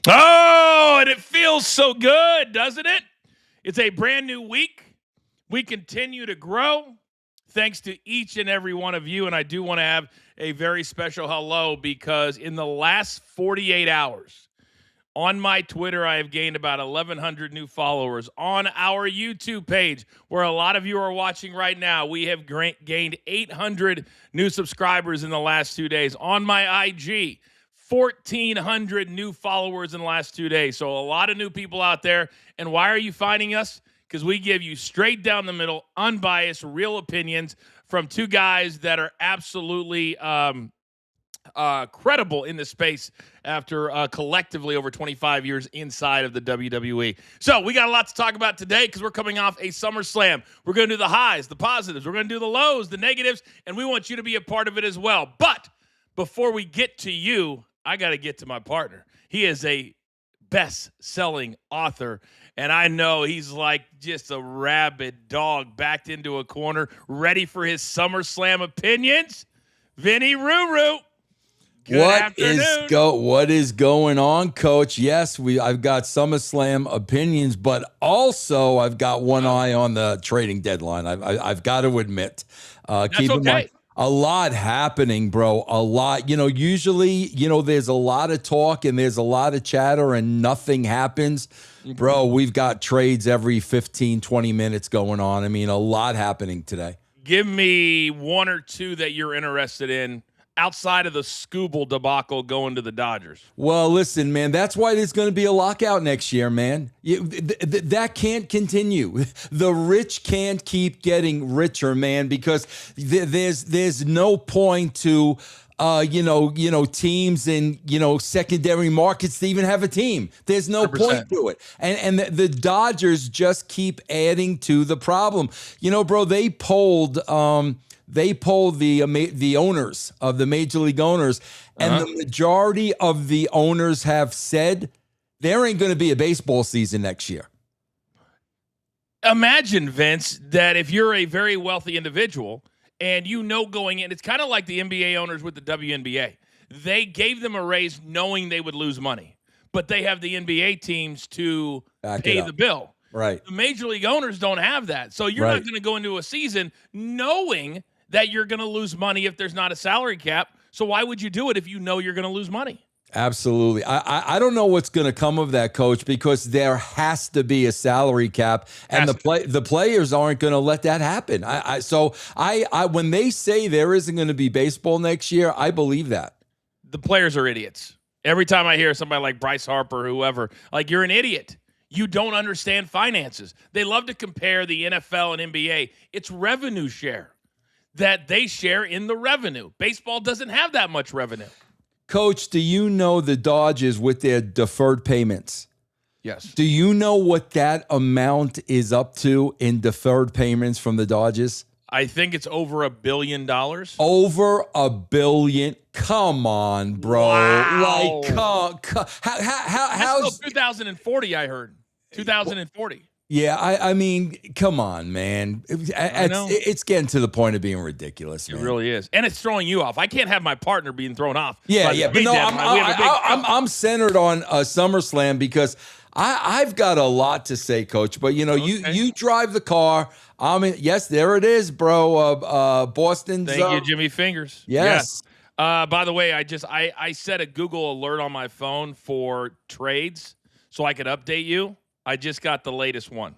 Oh, and it feels so good, doesn't it? It's a brand new week. We continue to grow thanks to each and every one of you. And I do want to have a very special hello because in the last 48 hours on my Twitter, I have gained about 1,100 new followers. On our YouTube page, where a lot of you are watching right now, we have gained 800 new subscribers in the last 2 days. On my IG, 1,400 new followers in the last 2 days. So a lot of new people out there. And why are you finding us? Because we give you straight down the middle, unbiased, real opinions from two guys that are absolutely credible in the space after collectively over 25 years inside of the WWE. So we got a lot to talk about today because we're coming off a SummerSlam. We're going to do the highs, the positives. We're going to do the lows, the negatives, and we want you to be a part of it as well. But before we get to you, I got to get to my partner. He is a best-selling author, and I know he's like just a rabid dog backed into a corner, ready for his SummerSlam opinions. Vinny Ruru. What is going on, Coach? Yes, I've got SummerSlam opinions, but also I've got one eye on the trading deadline. I've got to admit, keep in mind, a lot happening, bro. A lot. Usually, there's a lot of talk and there's a lot of chatter and nothing happens. Bro, we've got trades every 15, 20 minutes going on. I mean, a lot happening today. Give me one or two that you're interested in outside of the Scooble debacle going to the Dodgers. Well, listen, man, that's why there's going to be a lockout next year, man. That can't continue. The rich can't keep getting richer, man, because there's no point to teams in, secondary markets to even have a team. There's no 100%. Point to it. And the Dodgers just keep adding to the problem. Bro, they polled the owners of the Major League owners, and the majority of the owners have said there ain't going to be a baseball season next year. Imagine, Vince, that if you're a very wealthy individual and going in, it's kind of like the NBA owners with the WNBA. They gave them a raise knowing they would lose money, but they have the NBA teams to pay the bill. Right. The Major League owners don't have that. So you're not going to go into a season knowing that you're going to lose money if there's not a salary cap. So why would you do it if you know you're going to lose money? Absolutely. I don't know what's going to come of that, Coach, because there has to be a salary cap, and the players aren't going to let that happen. So when they say there isn't going to be baseball next year, I believe that. The players are idiots. Every time I hear somebody like Bryce Harper or whoever, like, you're an idiot. You don't understand finances. They love to compare the NFL and NBA. It's revenue share that they share in the revenue. Baseball doesn't have that much revenue. Coach, do you know the Dodgers with their deferred payments? Yes. Do you know what that amount is up to in deferred payments from the Dodgers? I think it's over $1 billion. Over $1 billion. Come on, bro. Wow. Like, how's 2040, I heard. 2040. Yeah, I mean, come on, man. It's getting to the point of being ridiculous, man. It really is. And it's throwing you off. I can't have my partner being thrown off. Yeah. But no, I'm centered on SummerSlam because I've got a lot to say, Coach. But, you drive the car. Yes, there it is, bro. Boston's. Thank you, Jimmy Fingers. Yes. By the way, I set a Google alert on my phone for trades so I could update you. I just got the latest one,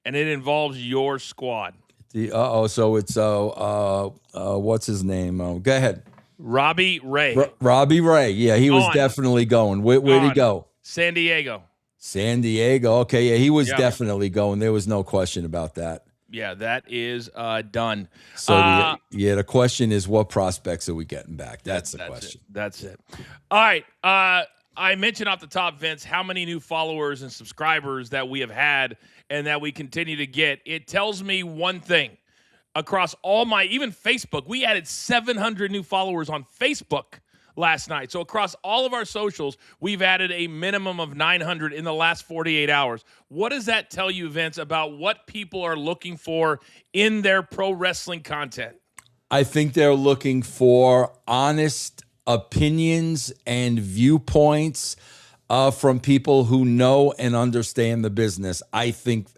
and it involves your squad. So it's what's his name? Go ahead. Robbie Ray. Robbie Ray. Yeah, he was definitely going. Where'd he go? San Diego. San Diego. Okay, yeah, he was definitely going. There was no question about that. Yeah, that is done. So the question is, what prospects are we getting back? That's the question. That's it. All right. I mentioned off the top, Vince, how many new followers and subscribers that we have had and that we continue to get. It tells me one thing. Across even Facebook, we added 700 new followers on Facebook last night. So across all of our socials, we've added a minimum of 900 in the last 48 hours. What does that tell you, Vince, about what people are looking for in their pro wrestling content? I think they're looking for honest opinions and viewpoints from people who know and understand the business. I think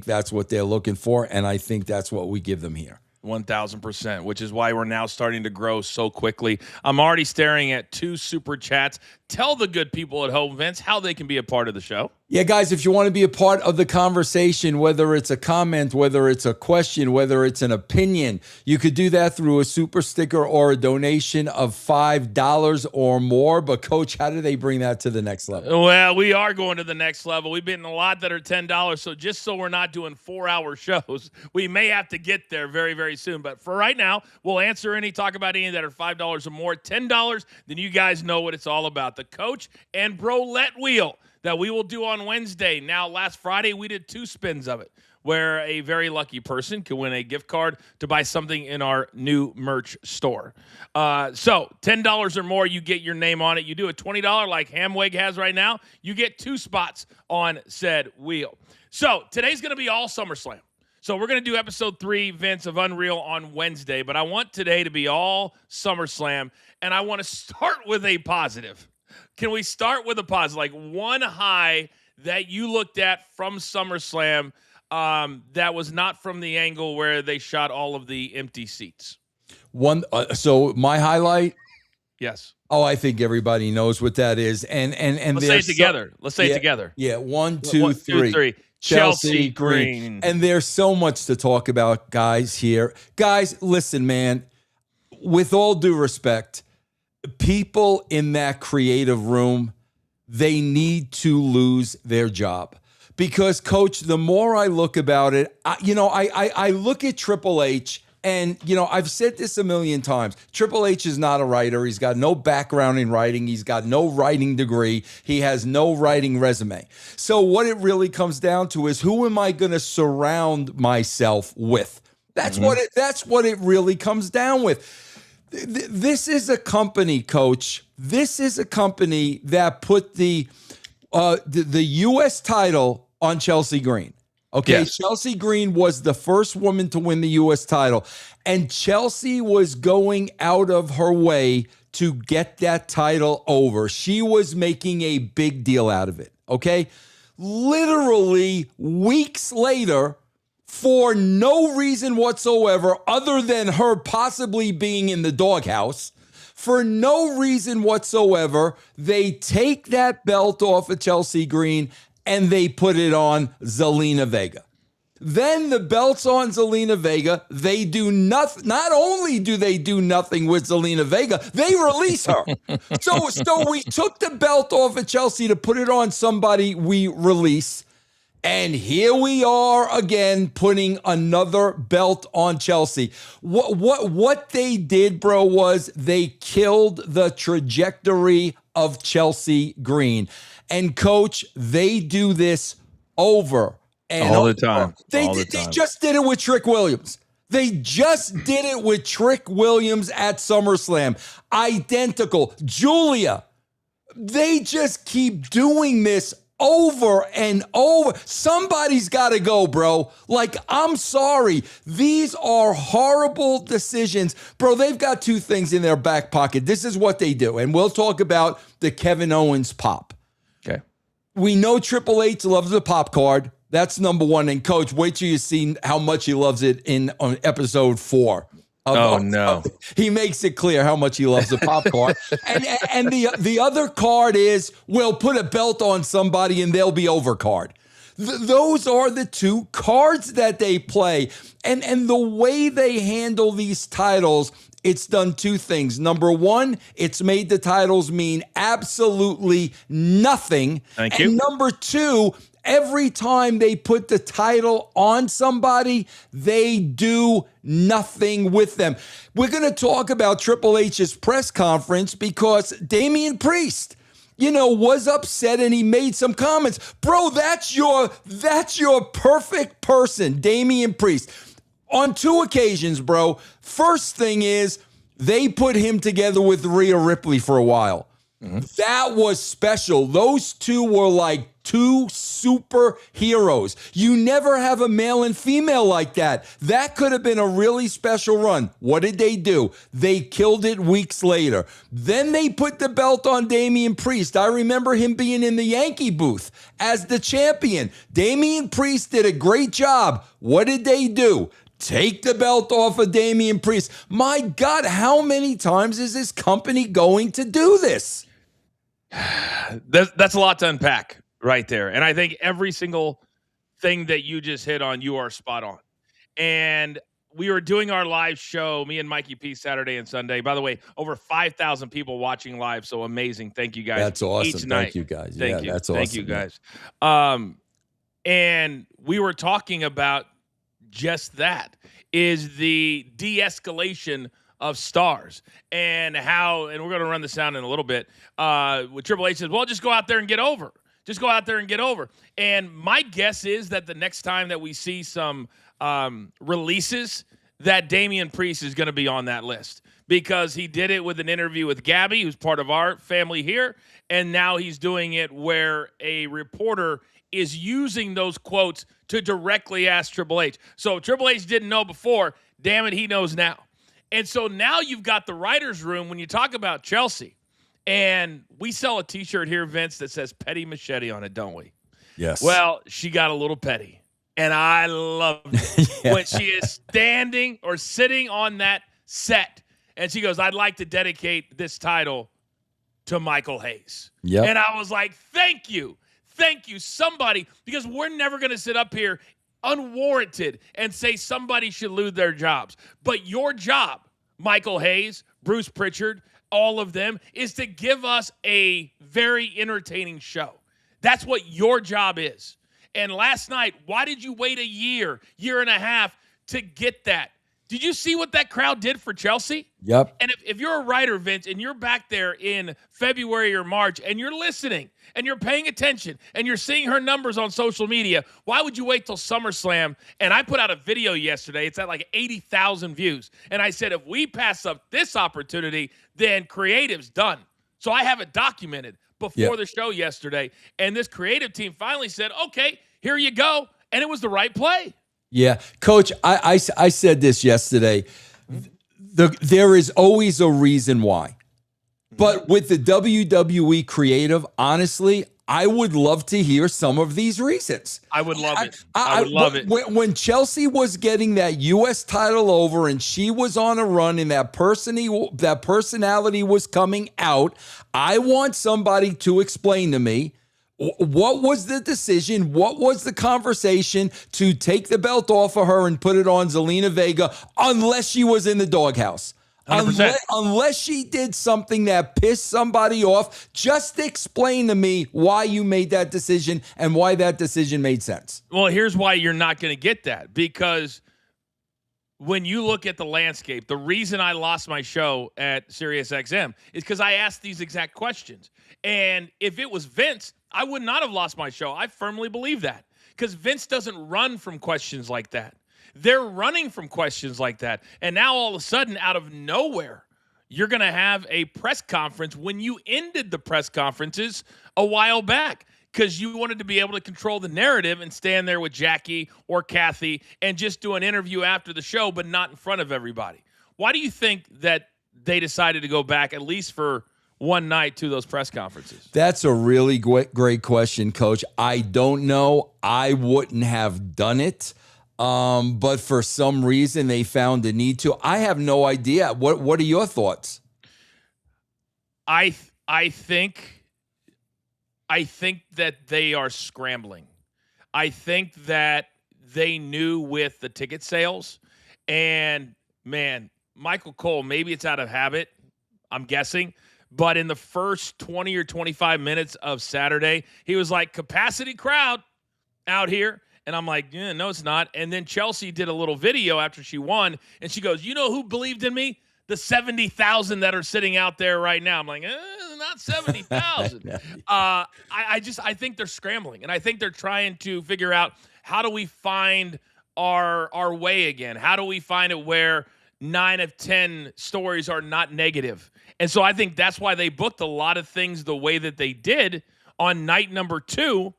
that's what they're looking for, and I think that's what we give them here. 1,000%, which is why we're now starting to grow so quickly. I'm already staring at 2 super chats. Tell the good people at home, Vince, how they can be a part of the show. Yeah, guys, if you want to be a part of the conversation, whether it's a comment, whether it's a question, whether it's an opinion, you could do that through a super sticker or a donation of $5 or more. But, Coach, how do they bring that to the next level? Well, we are going to the next level. We've been in a lot that are $10. So just so we're not doing 4-hour shows, we may have to get there very, very soon. But for right now, we'll answer talk about any that are $5 or more. $10, then you guys know what it's all about. The Coach and Brolette Wheel that we will do on Wednesday. Now, last Friday, we did 2 spins of it, where a very lucky person can win a gift card to buy something in our new merch store. So $10 or more, you get your name on it. You do a $20 like Hamweg has right now, you get 2 spots on said wheel. So today's going to be all SummerSlam. So we're going to do episode 3, Vince, of Unreal on Wednesday, but I want today to be all SummerSlam, and I want to start with a positive. Can we start with a positive? Like one high that you looked at from SummerSlam that was not from the angle where they shot all of the empty seats? So my highlight? Yes. Oh, I think everybody knows what that is. And let's say it together. Let's say it together. Yeah, 1, 2, 3. Chelsea Green. And there's so much to talk about, guys, here. Guys, listen, man, with all due respect, people in that creative room, they need to lose their job. Because, Coach, the more I look about it, I look at Triple H, and, I've said this a million times. Triple H is not a writer. He's got no background in writing. He's got no writing degree. He has no writing resume. So what it really comes down to is, who am I going to surround myself with? That's what it really comes down with. This is a company, Coach. This is a company that put the U.S. title on Chelsea Green. Okay, yes. Chelsea Green was the first woman to win the U.S. title, and Chelsea was going out of her way to get that title over. She was making a big deal out of it, okay? Literally weeks later, for no reason whatsoever other than her possibly being in the doghouse, for no reason whatsoever, they take that belt off of Chelsea Green and they put it on Zelina Vega. Then the belt's on Zelina Vega. They do nothing. Not only do they do nothing with Zelina Vega, they release her. So we took the belt off of Chelsea to put it on somebody we release. And here we are again putting another belt on Chelsea. What they did, bro, was they killed the trajectory of Chelsea Green. And, Coach, they do this over and all over. The time. They just did it with Trick Williams. They just did it with Trick Williams at SummerSlam. Identical. Julia. They just keep doing this over and over. Somebody's got to go, bro. Like, I'm sorry. These are horrible decisions. Bro, they've got 2 things in their back pocket. This is what they do. And we'll talk about the Kevin Owens pop. Okay. We know Triple H loves the pop card. That's number 1. And, Coach, wait till you see how much he loves it on episode 4. No. He makes it clear how much he loves the pop card. and the other card is, we'll put a belt on somebody and they'll be over card. Those are the 2 cards that they play. And the way they handle these titles, it's done 2 things. Number 1, it's made the titles mean absolutely nothing. Thank you. And number 2, every time they put the title on somebody, they do nothing with them. We're going to talk about Triple H's press conference because Damian Priest, was upset and he made some comments. Bro, that's your perfect person, Damian Priest. On 2 occasions, bro. First thing is, they put him together with Rhea Ripley for a while. Mm-hmm. That was special. Those 2 were like Two superheroes. You never have a male and female like that. That could have been a really special run. What did they do? They killed it weeks later. Then they put the belt on Damian Priest. I remember him being in the Yankee booth as the champion. Damian Priest did a great job. What did they do? Take the belt off of Damian Priest. My God, how many times is this company going to do this? That's a lot to unpack right there. And I think every single thing that you just hit on, you are spot on. And we were doing our live show, me and Mikey P, Saturday and Sunday. By the way, over 5,000 people watching live. So amazing. Thank you guys. That's awesome. Each night. Thank you guys. Thank you. That's awesome. Thank you guys. And we were talking about just that, is the de-escalation of stars and how, and we're going to run this down in a little bit, with Triple H says, well, just go out there and get over. Just go out there and get over. And my guess is that the next time that we see some releases, that Damian Priest is going to be on that list, because he did it with an interview with Gabby, who's part of our family here, and now he's doing it where a reporter is using those quotes to directly ask Triple H. So Triple H didn't know before. Damn it, he knows now. And so now you've got the writer's room when you talk about Chelsea. And we sell a T-shirt here, Vince, that says Petty Machete on it, don't we? Yes. Well, she got a little petty. And I loved it when she is standing or sitting on that set. And she goes, I'd like to dedicate this title to Michael Hayes. Yep. And I was like, thank you. Thank you, somebody, because we're never going to sit up here unwarranted and say somebody should lose their jobs. But your job, Michael Hayes, Bruce Pritchard, all of them, is to give us a very entertaining show. That's what your job is. And last night, why did you wait a year and a half to get that? Did you see what that crowd did for Chelsea? Yep. And if you're a writer, Vince, and you're back there in February or March and you're listening and you're paying attention and you're seeing her numbers on social media, why would you wait till SummerSlam? And I put out a video yesterday. It's at like 80,000 views. And I said, if we pass up this opportunity, then creative's done. So I have it documented before the show yesterday. And this creative team finally said, okay, here you go. And it was the right play. Yeah, Coach, I said this yesterday. There is always a reason why. But with the WWE creative, honestly, I would love to hear some of these reasons. I would love it. I would love it. When Chelsea was getting that U.S. title over and she was on a run and that personality was coming out, I want somebody to explain to me, what was the decision? What was the conversation to take the belt off of her and put it on Zelina Vega, unless she was in the doghouse? Unless she did something that pissed somebody off, just explain to me why you made that decision and why that decision made sense. Well, here's why you're not going to get that. Because when you look at the landscape, the reason I lost my show at SiriusXM is because I asked these exact questions. And if it was Vince, I would not have lost my show. I firmly believe that, because Vince doesn't run from questions like that. They're running from questions like that. And now all of a sudden, out of nowhere, you're going to have a press conference when you ended the press conferences a while back, because you wanted to be able to control the narrative and stand there with Jackie or Kathy and just do an interview after the show, but not in front of everybody. Why do you think that they decided to go back, at least for one night, to those press conferences? That's a really great question, Coach. I don't know. I wouldn't have done it. But for some reason they found the need to. I have no idea. What are your thoughts? I think that they are scrambling. I think that they knew with the ticket sales, and man, Michael Cole, maybe it's out of habit, I'm guessing, but in the first 20 or 25 minutes of Saturday, he was like, capacity crowd out here. And I'm like, yeah, no, it's not. And then Chelsea did a little video after she won, and she goes, you know who believed in me? The 70,000 that are sitting out there right now. I'm like, not 70,000. I think they're scrambling, and I think they're trying to figure out, how do we find our way again? How do we find it where 9 of 10 stories are not negative? And so I think that's why they booked a lot of things the way that they did on night number 2,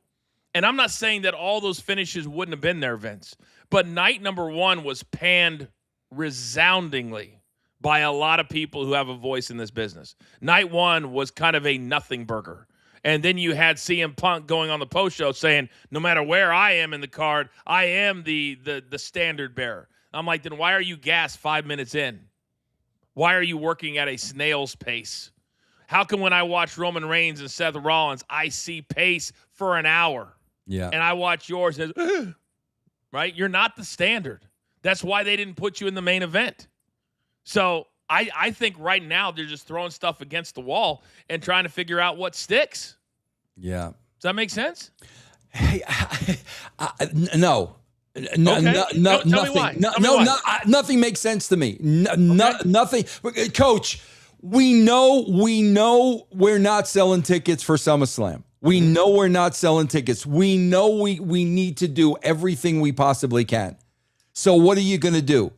And I'm not saying that all those finishes wouldn't have been there, Vince, but night number 1 was panned resoundingly by a lot of people who have a voice in this business. Night 1 was kind of a nothing burger. And then you had CM Punk going on the post show saying, no matter where I am in the card, I am the standard bearer. I'm like, then why are you gassed 5 minutes in? Why are you working at a snail's pace? How come when I watch Roman Reigns and Seth Rollins, I see pace for an hour? Yeah. And I watch yours as, right? You're not the standard. That's why they didn't put you in the main event. So I think right now they're just throwing stuff against the wall and trying to figure out what sticks. Yeah. Does that make sense? Hey, no. No, okay. Nothing makes sense to me. Nothing. Coach, we know we're not selling tickets for SummerSlam. We know we're not selling tickets. We know we need to do everything we possibly can. So what are you going to do?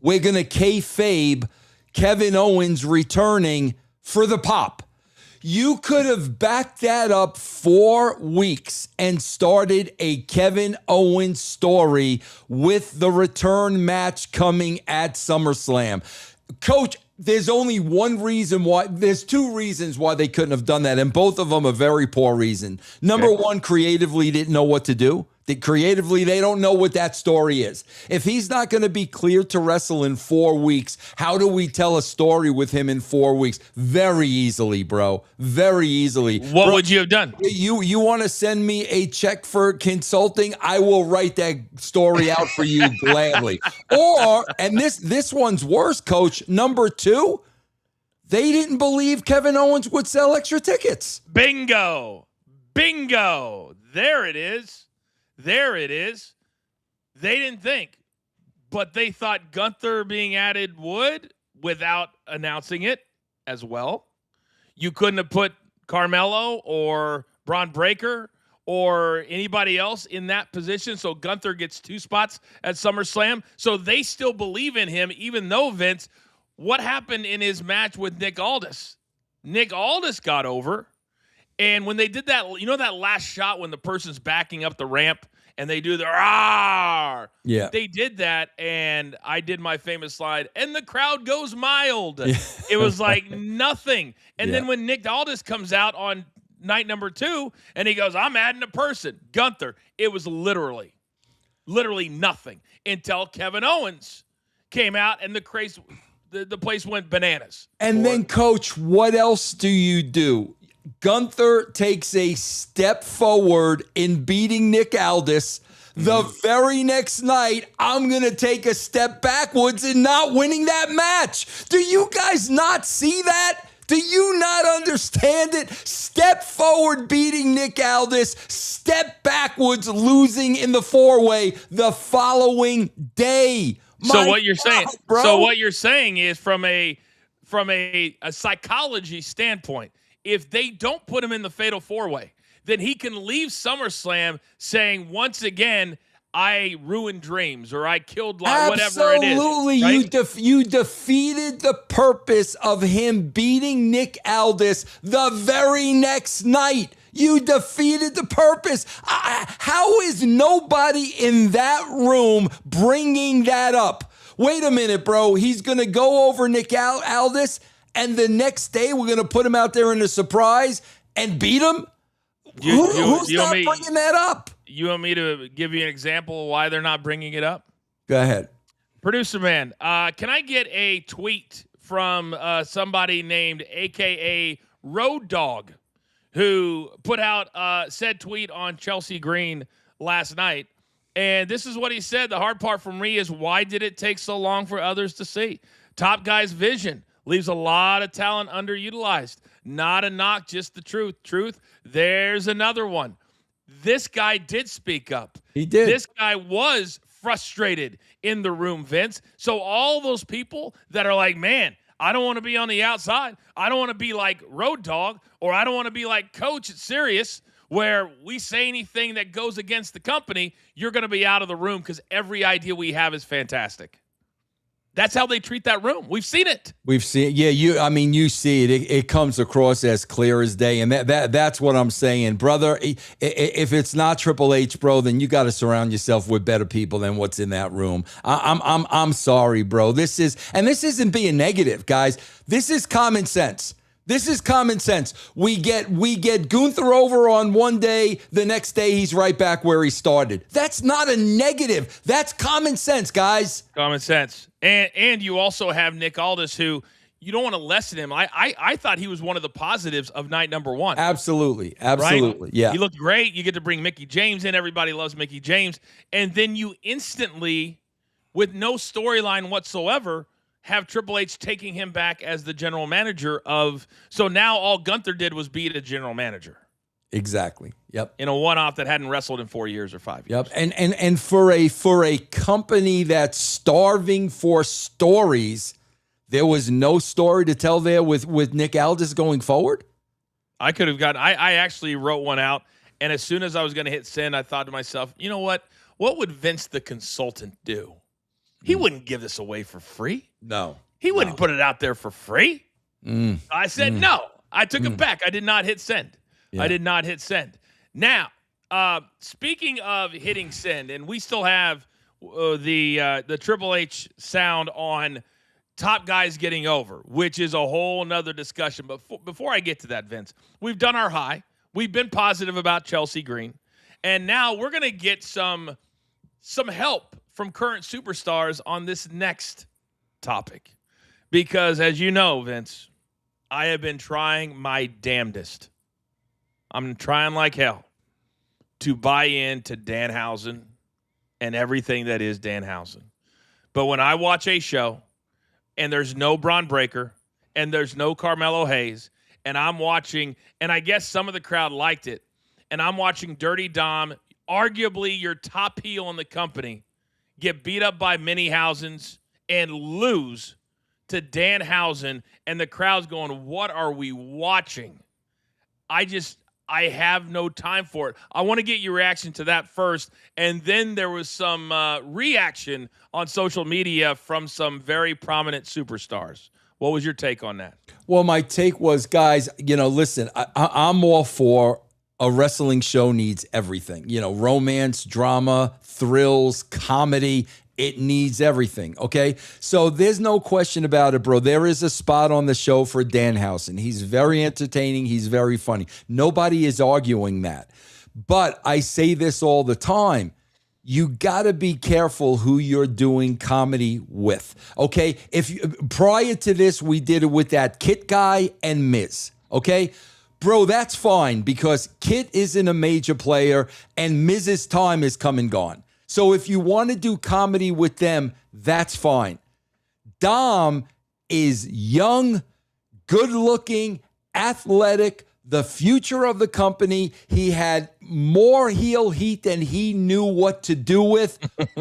We're going to kayfabe Kevin Owens returning for the pop. You could have backed that up 4 weeks and started a Kevin Owens story with the return match coming at SummerSlam. Coach, there's only one reason why. There's 2 reasons why they couldn't have done that, and both of them a very poor reason. Number one, creatively didn't know what to do. Creatively, they don't know what that story is. If he's not going to be cleared to wrestle in 4 weeks, how do we tell a story with him in 4 weeks? Very easily, bro. Very easily. What would you have done? You want to send me a check for consulting? I will write that story out for you gladly. Or, and this one's worse, Coach. Number 2, they didn't believe Kevin Owens would sell extra tickets. Bingo. There it is. They didn't think, but they thought Gunther being added would without announcing it as well. You couldn't have put Carmelo or Braun Breaker or anybody else in that position, so Gunther gets 2 spots at SummerSlam. So they still believe in him, even though, Vince, what happened in his match with Nick Aldis? Nick Aldis got over. And when they did that, you know that last shot when the person's backing up the ramp and they do the "Rawr"? Yeah. They did that, and I did my famous slide, and the crowd goes mild. Yeah. It was like nothing. And then when Nick Aldis comes out on night number 2, and he goes, I'm adding a person, Gunther, it was literally nothing until Kevin Owens came out, and the place went bananas. And then, Coach, what else do you do? Gunther takes a step forward in beating Nick Aldis. The very next night, I'm going to take a step backwards in not winning that match. Do you guys not see that? Do you not understand it? Step forward beating Nick Aldis, step backwards losing in the 4-way the following day. So what you're saying, bro? So what you're saying is from a psychology standpoint, if they don't put him in the Fatal 4-way, then he can leave SummerSlam saying, once again, I ruined dreams or I killed whatever it is. Absolutely. Right? You defeated the purpose of him beating Nick Aldis the very next night. You defeated the purpose. How is nobody in that room bringing that up? Wait a minute, bro. He's going to go over Nick Aldis, and the next day we're going to put him out there in a surprise and beat him? Who's not bringing that up? You want me to give you an example of why they're not bringing it up? Go ahead. Producer man, can I get a tweet from somebody named AKA Road Dog, who put out said tweet on Chelsea Green last night? And this is what he said. The hard part for me is, why did it take so long for others to see? Top guy's vision leaves a lot of talent underutilized. Not a knock, just the truth. There's another one. This guy did speak up. He did. This guy was frustrated in the room, Vince. So all those people that are like, man, I don't want to be on the outside. I don't want to be like Road Dog, or I don't want to be like Coach at Sirius, where we say anything that goes against the company, you're going to be out of the room because every idea we have is fantastic. That's how they treat that room. We've seen it. We've seen, yeah. You see it. It comes across as clear as day, and that's what I'm saying, brother. If it's not Triple H, bro, then you got to surround yourself with better people than what's in that room. I'm sorry, bro. This isn't being negative, guys. This is common sense. This is common sense. We get Gunther over on one day, the next day he's right back where he started. That's not a negative. That's common sense, guys. Common sense. And you also have Nick Aldis, who you don't want to lessen him. I thought he was one of the positives of night number one. Absolutely. Right? Yeah. He looked great. You get to bring Mickie James in. Everybody loves Mickie James. And then you instantly, with no storyline whatsoever, have Triple H taking him back as the general manager of. So now all Gunther did was be the general manager. Exactly. Yep. In a one-off that hadn't wrestled in 4 years or 5 years. Yep. And for a company that's starving for stories, there was no story to tell there with Nick Aldis going forward. I could have gotten. I actually wrote one out, and as soon as I was going to hit send, I thought to myself, you know what? What would Vince the consultant do? He wouldn't give this away for free. No. He wouldn't put it out there for free. I said no. I took it back. I did not hit send. Yeah. I did not hit send. Now, speaking of hitting send, and we still have the Triple H sound on top guys getting over, which is a whole nother discussion. But before I get to that, Vince, we've done our high. We've been positive about Chelsea Green. And now we're going to get some help from current superstars on this next topic. Because as you know, Vince, I have been trying my damnedest. I'm trying like hell to buy into Danhausen and everything that is Danhausen. But when I watch a show and there's no Braun Breaker and there's no Carmelo Hayes, and I'm watching, and I guess some of the crowd liked it, and I'm watching Dirty Dom, arguably your top heel in the company, get beat up by Minniehausens and lose to Danhausen, and the crowd's going, what are we watching? I have no time for it. I want to get your reaction to that first, and then there was some reaction on social media from some very prominent superstars. What was your take on that? Well, my take was, guys, listen, I'm all for a wrestling show needs everything. Romance, drama, thrills, comedy. It needs everything, okay? So there's no question about it, bro. There is a spot on the show for Danhausen. He's very entertaining. He's very funny. Nobody is arguing that. But I say this all the time. You got to be careful who you're doing comedy with, okay? Prior to this, we did it with that Kit guy and Miz, okay? Bro, that's fine because Kit isn't a major player and Miz's time is come and gone. So if you want to do comedy with them, that's fine. Dom is young, good-looking, athletic, the future of the company. He had more heel heat than he knew what to do with.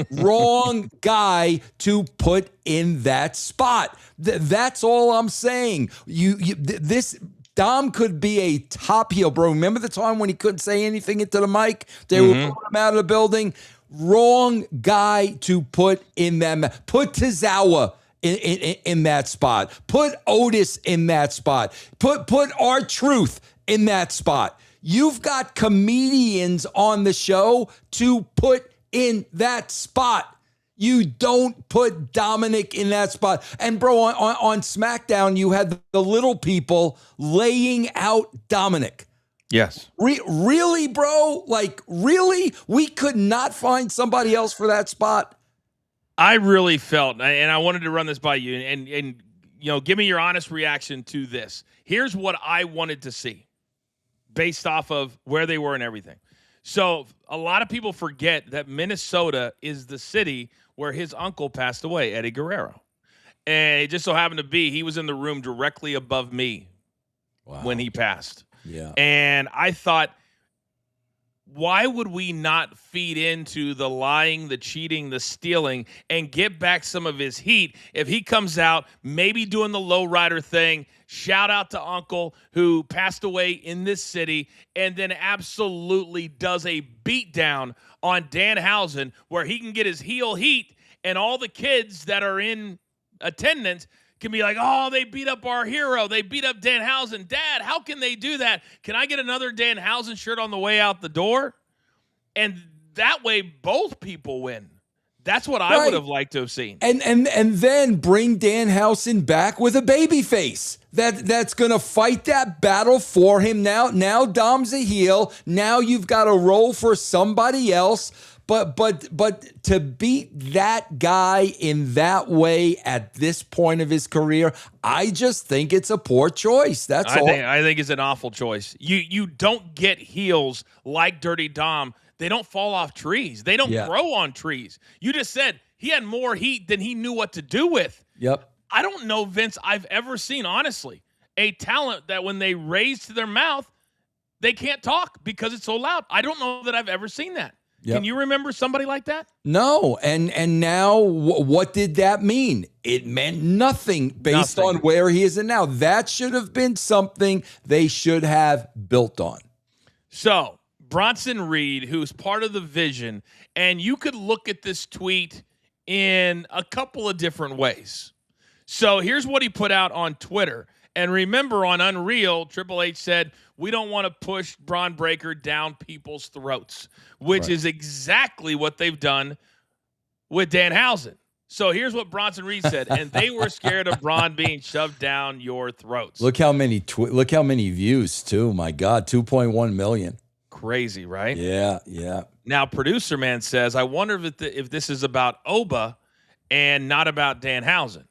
Wrong guy to put in that spot. That's all I'm saying. This Dom could be a top heel, bro. Remember the time when he couldn't say anything into the mic? They were pulling him out of the building. Wrong guy to put in that. Put Tozawa in that spot. Put Otis in that spot. Put R-Truth in that spot. You've got comedians on the show to put in that spot. You don't put Dominik in that spot. And bro, on SmackDown, you had the little people laying out Dominik. Yes. Really, bro? Like, really? We could not find somebody else for that spot? I really felt, and I wanted to run this by you, and give me your honest reaction to this. Here's what I wanted to see based off of where they were and everything. So a lot of people forget that Minnesota is the city where his uncle passed away, Eddie Guerrero. And it just so happened to be he was in the room directly above me when he passed. Yeah. And I thought, why would we not feed into the lying, the cheating, the stealing, and get back some of his heat if he comes out, maybe doing the lowrider thing, shout out to Uncle who passed away in this city, and then absolutely does a beatdown on Danhausen where he can get his heel heat, and all the kids that are in attendance can be like, oh, they beat up our hero. They beat up Danhausen. Dad, how can they do that? Can I get another Danhausen shirt on the way out the door? And that way, both people win. That's what I would have liked to have seen. And then bring Danhausen back with a baby face that's going to fight that battle for him. Now Dom's a heel. Now you've got to roll for somebody else. But to beat that guy in that way at this point of his career, I just think it's a poor choice. That's all. I think it's an awful choice. You don't get heels like Dirty Dom. They don't fall off trees. They don't grow on trees. You just said he had more heat than he knew what to do with. Yep. I don't know, Vince, I've ever seen, honestly, a talent that when they raise to their mouth, they can't talk because it's so loud. I don't know that I've ever seen that. Yep. Can you remember somebody like that? No. And now what did that mean? It meant nothing based on where he is. And now that should have been something they should have built on. So Bronson Reed, who's part of the vision, and you could look at this tweet in a couple of different ways. So here's what he put out on Twitter. And remember, on Unreal, Triple H said, we don't want to push Braun Breaker down people's throats, which is exactly what they've done with Danhausen. So here's what Bronson Reed said, and they were scared of Braun being shoved down your throats. Look how many views, too. My God, 2.1 million. Crazy, right? Yeah. Now, Producer Man says, I wonder if this is about Oba and not about Danhausen.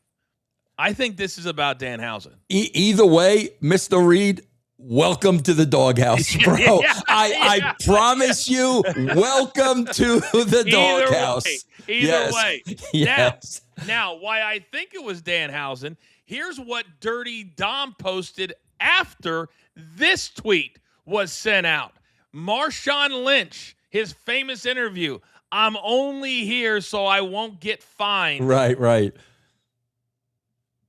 I think this is about Danhausen. Either way, Mr. Reed, welcome to the doghouse, bro. I promise you, welcome to the doghouse. Either way. Yes. Now, why I think it was Danhausen, here's what Dirty Dom posted after this tweet was sent out. Marshawn Lynch, his famous interview, I'm only here so I won't get fined. Right.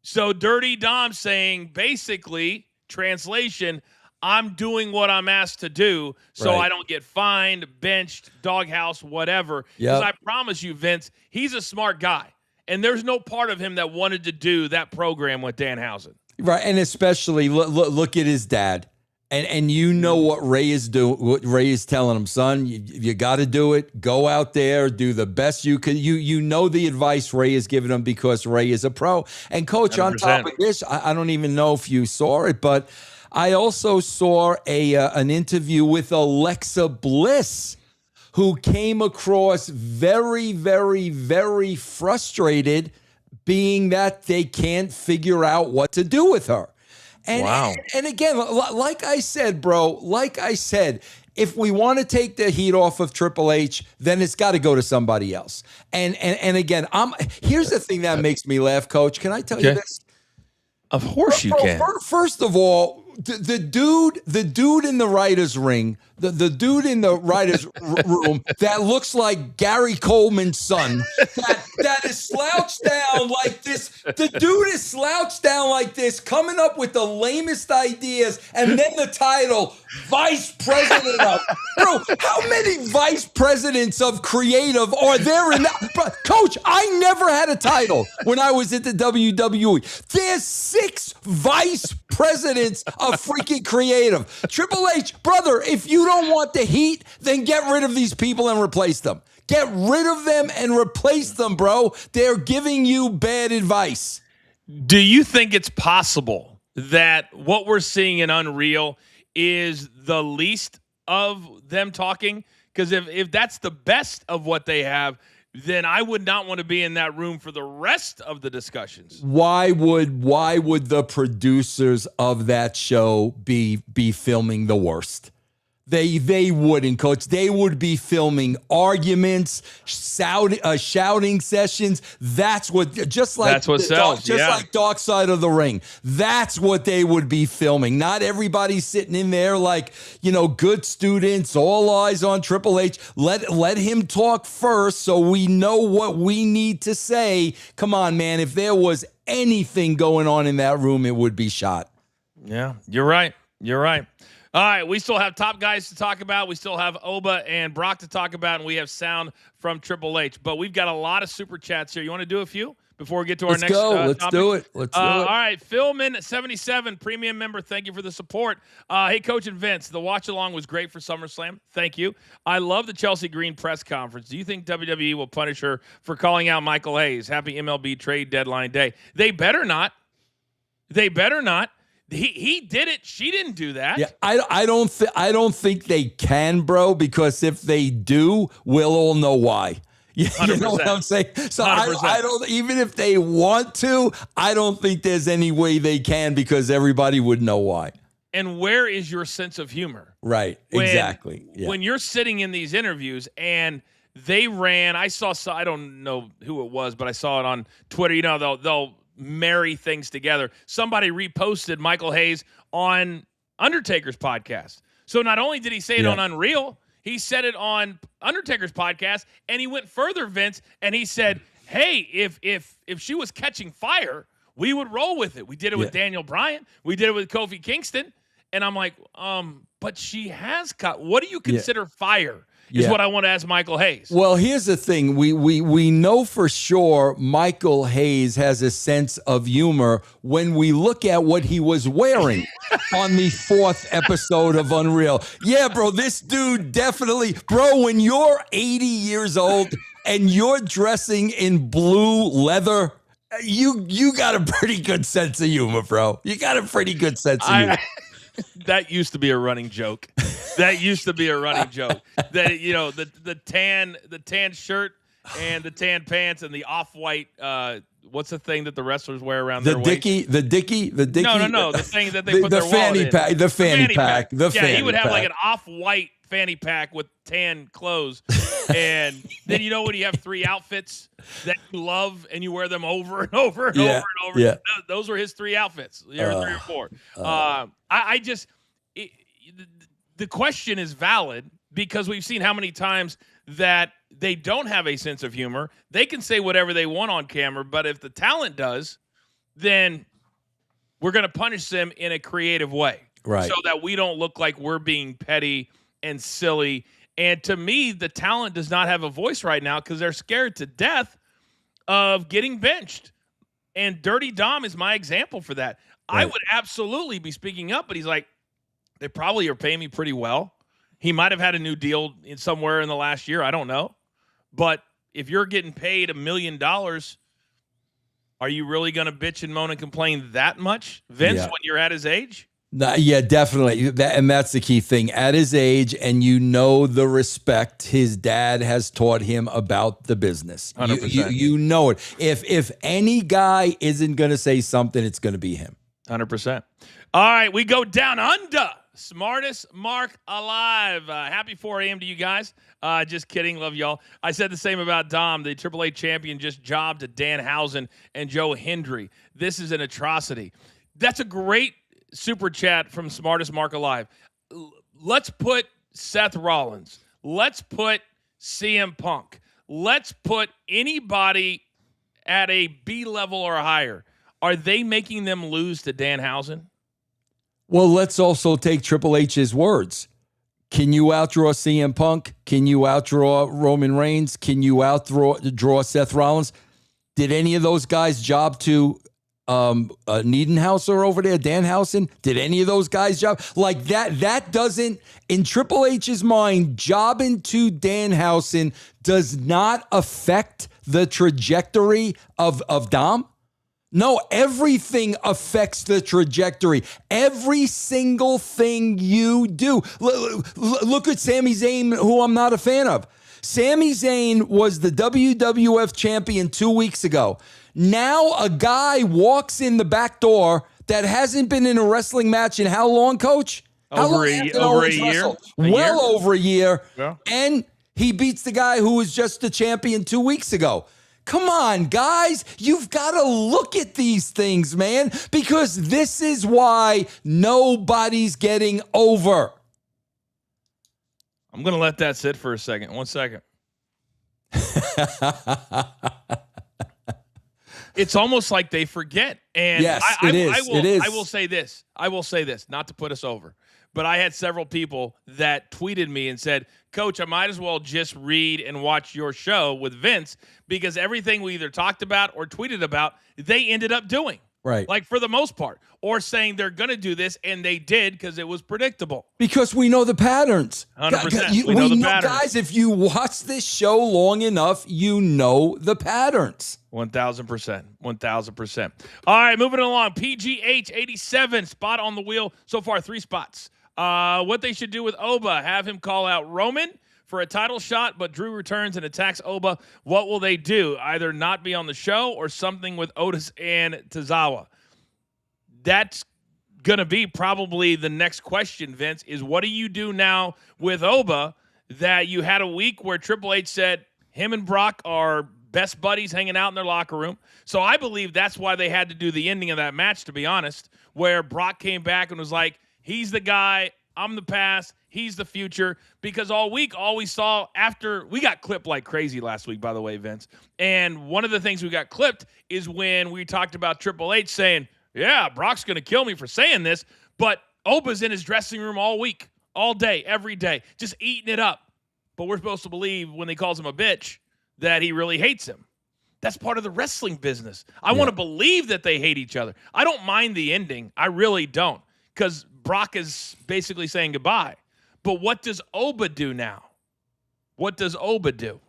So Dirty Dom saying, basically, translation, I'm doing what I'm asked to do so I don't get fined, benched, doghouse, whatever. Because I promise you, Vince, he's a smart guy. And there's no part of him that wanted to do that program with Danhausen. Right, and especially look at his dad. And you know what Ray is doing, what Ray is telling him, son, you got to do it. Go out there, do the best you can. You know the advice Ray is giving him because Ray is a pro. And Coach, 100%. On top of this, I don't even know if you saw it, but I also saw an interview with Alexa Bliss, who came across very, very, very frustrated, being that they can't figure out what to do with her. And again, like I said, bro, if we want to take the heat off of Triple H, then it's got to go to somebody else. And again, here's the thing that makes me laugh, Coach. Can I tell you this? Of course you can. First of all, the dude in the writer's ring, the dude in the writer's room that looks like Gary Coleman's son, that is slouched down like this. The dude is slouched down like this, coming up with the lamest ideas, and then the title, Vice President of. Bro, how many vice presidents of creative are there in that? Coach, I never had a title when I was at the WWE. There's 6 vice presidents of freaking creative. Triple H, brother, if you don't want the heat, then get rid of these people and replace them. Get rid of them and replace them, bro. They're giving you bad advice. Do you think it's possible that what we're seeing in Unreal is the least of them talking? Because if that's the best of what they have, then I would not want to be in that room for the rest of the discussions. Why would the producers of that show be filming the worst? They wouldn't, Coach. They would be filming arguments, shouting sessions. That's what sells. Like Dark Side of the Ring. That's what they would be filming. Not everybody sitting in there like, good students, all eyes on Triple H. Let him talk first so we know what we need to say. Come on, man. If there was anything going on in that room, it would be shot. Yeah, you're right. All right, we still have top guys to talk about. We still have Oba and Brock to talk about, and we have sound from Triple H. But we've got a lot of super chats here. You want to do a few before we get to our next Let's topic? do it. Let's do it. All right, Philman77, premium member, thank you for the support. Hey, Coach and Vince, the watch-along was great for SummerSlam. Thank you. I love the Chelsea Green press conference. Do you think WWE will punish her for calling out Michael Hayes? Happy MLB trade deadline day. They better not. They better not. He did it. She didn't do that. Yeah, I don't think they can, bro, because if they do, we'll all know why. You know what I'm saying? So I don't, even if they want to, I don't think there's any way they can, because everybody would know why. And where is your sense of humor? Right. Exactly. Yeah. When you're sitting in these interviews and they ran, I don't know who it was, but I saw it on Twitter. You know, they'll marry things together. Somebody reposted Michael Hayes on Undertaker's podcast. So not only did he say it on Unreal, he said it on Undertaker's podcast, and he went further, Vince, and he said, hey, if she was catching fire, we would roll with it. We did it with Daniel Bryan. We did it with Kofi Kingston. And I'm like, but she has caught. What do you consider fire? Is what I want to ask Michael Hayes. Well, here's the thing. We know for sure Michael Hayes has a sense of humor when we look at what he was wearing on the 4th episode of Unreal. Yeah, bro, this dude definitely, bro, when you're 80 years old and you're dressing in blue leather, you got a pretty good sense of humor, bro. You got a pretty good sense of humor. That used to be a running joke. That used to be a running joke. That, you know, the tan shirt and the tan pants and the off-white, what's the thing that the wrestlers wear around their waist? The dicky. No. The thing that they put their fanny wallet pack, in. The fanny pack. He would have like an off-white fanny pack with tan clothes. And then, you know, when you have 3 outfits that you love and you wear them over and over and over and over. Yeah. Those were his 3 outfits. There were 3 or 4. The question is valid, because we've seen how many times that they don't have a sense of humor. They can say whatever they want on camera, but if the talent does, then we're going to punish them in a creative way. Right. So that we don't look like we're being petty and silly. And to me, the talent does not have a voice right now because they're scared to death of getting benched. And Dirty Dom is my example for that. Right. I would absolutely be speaking up, but he's like, they probably are paying me pretty well. He might have had a new deal somewhere in the last year. I don't know. But if you're getting paid $1 million, are you really going to bitch and moan and complain that much, Vince, when you're at his age? Yeah, definitely. And that's the key thing. At his age, and you know the respect his dad has taught him about the business. 100%. You know it. If any guy isn't going to say something, it's going to be him. 100%. All right, we go down under. Smartest Mark alive. Happy 4 a.m. to you guys. Just kidding. Love y'all. I said the same about Dom. The AAA champion just jobbed to Danhausen and Joe Hendry. This is an atrocity. That's a great super chat from Smartest Mark alive. Let's put Seth Rollins. Let's put CM Punk. Let's put anybody at a B level or higher. Are they making them lose to Danhausen? Well, let's also take Triple H's words. Can you outdraw CM Punk? Can you outdraw Roman Reigns? Can you outdraw Seth Rollins? Did any of those guys job to Niedenhauser over there, Danhausen? Did any of those guys job? Like that doesn't, in Triple H's mind, jobbing to Danhausen does not affect the trajectory of Dom? No, everything affects the trajectory. Every single thing you do. Look at Sami Zayn, who I'm not a fan of. Sami Zayn was the WWF champion 2 weeks ago. Now a guy walks in the back door that hasn't been in a wrestling match in how long, Coach? Over a year. Well over a year. Yeah. And he beats the guy who was just the champion 2 weeks ago. Come on, guys. You've got to look at these things, man, because this is why nobody's getting over. I'm going to let that sit for a second. 1 second. It's almost like they forget. And yes, it is. I will say this. Not to put us over, but I had several people that tweeted me and said, Coach, I might as well just read and watch your show with Vince because everything we either talked about or tweeted about, they ended up doing. Right. Like for the most part, or saying they're going to do this, and they did because it was predictable. Because we know the patterns. 100%. We know the patterns. Guys, if you watch this show long enough, you know the patterns. 1,000%. 1,000%. All right, moving along. PGH 87, spot on the wheel. So far, 3 spots. What they should do with Oba, have him call out Roman for a title shot, but Drew returns and attacks Oba. What will they do? Either not be on the show or something with Otis and Tozawa. That's going to be probably the next question, Vince, is what do you do now with Oba that you had a week where Triple H said him and Brock are best buddies hanging out in their locker room. So I believe that's why they had to do the ending of that match, to be honest, where Brock came back and was like, he's the guy, I'm the past, he's the future, because all week, all we saw after, we got clipped like crazy last week, by the way, Vince. And one of the things we got clipped is when we talked about Triple H saying, yeah, Brock's going to kill me for saying this, but Oba's in his dressing room all week, all day, every day, just eating it up. But we're supposed to believe when he calls him a bitch that he really hates him. That's part of the wrestling business. I want to believe that they hate each other. I don't mind the ending. I really don't, because Brock is basically saying goodbye. But what does Oba do now? What does Oba do?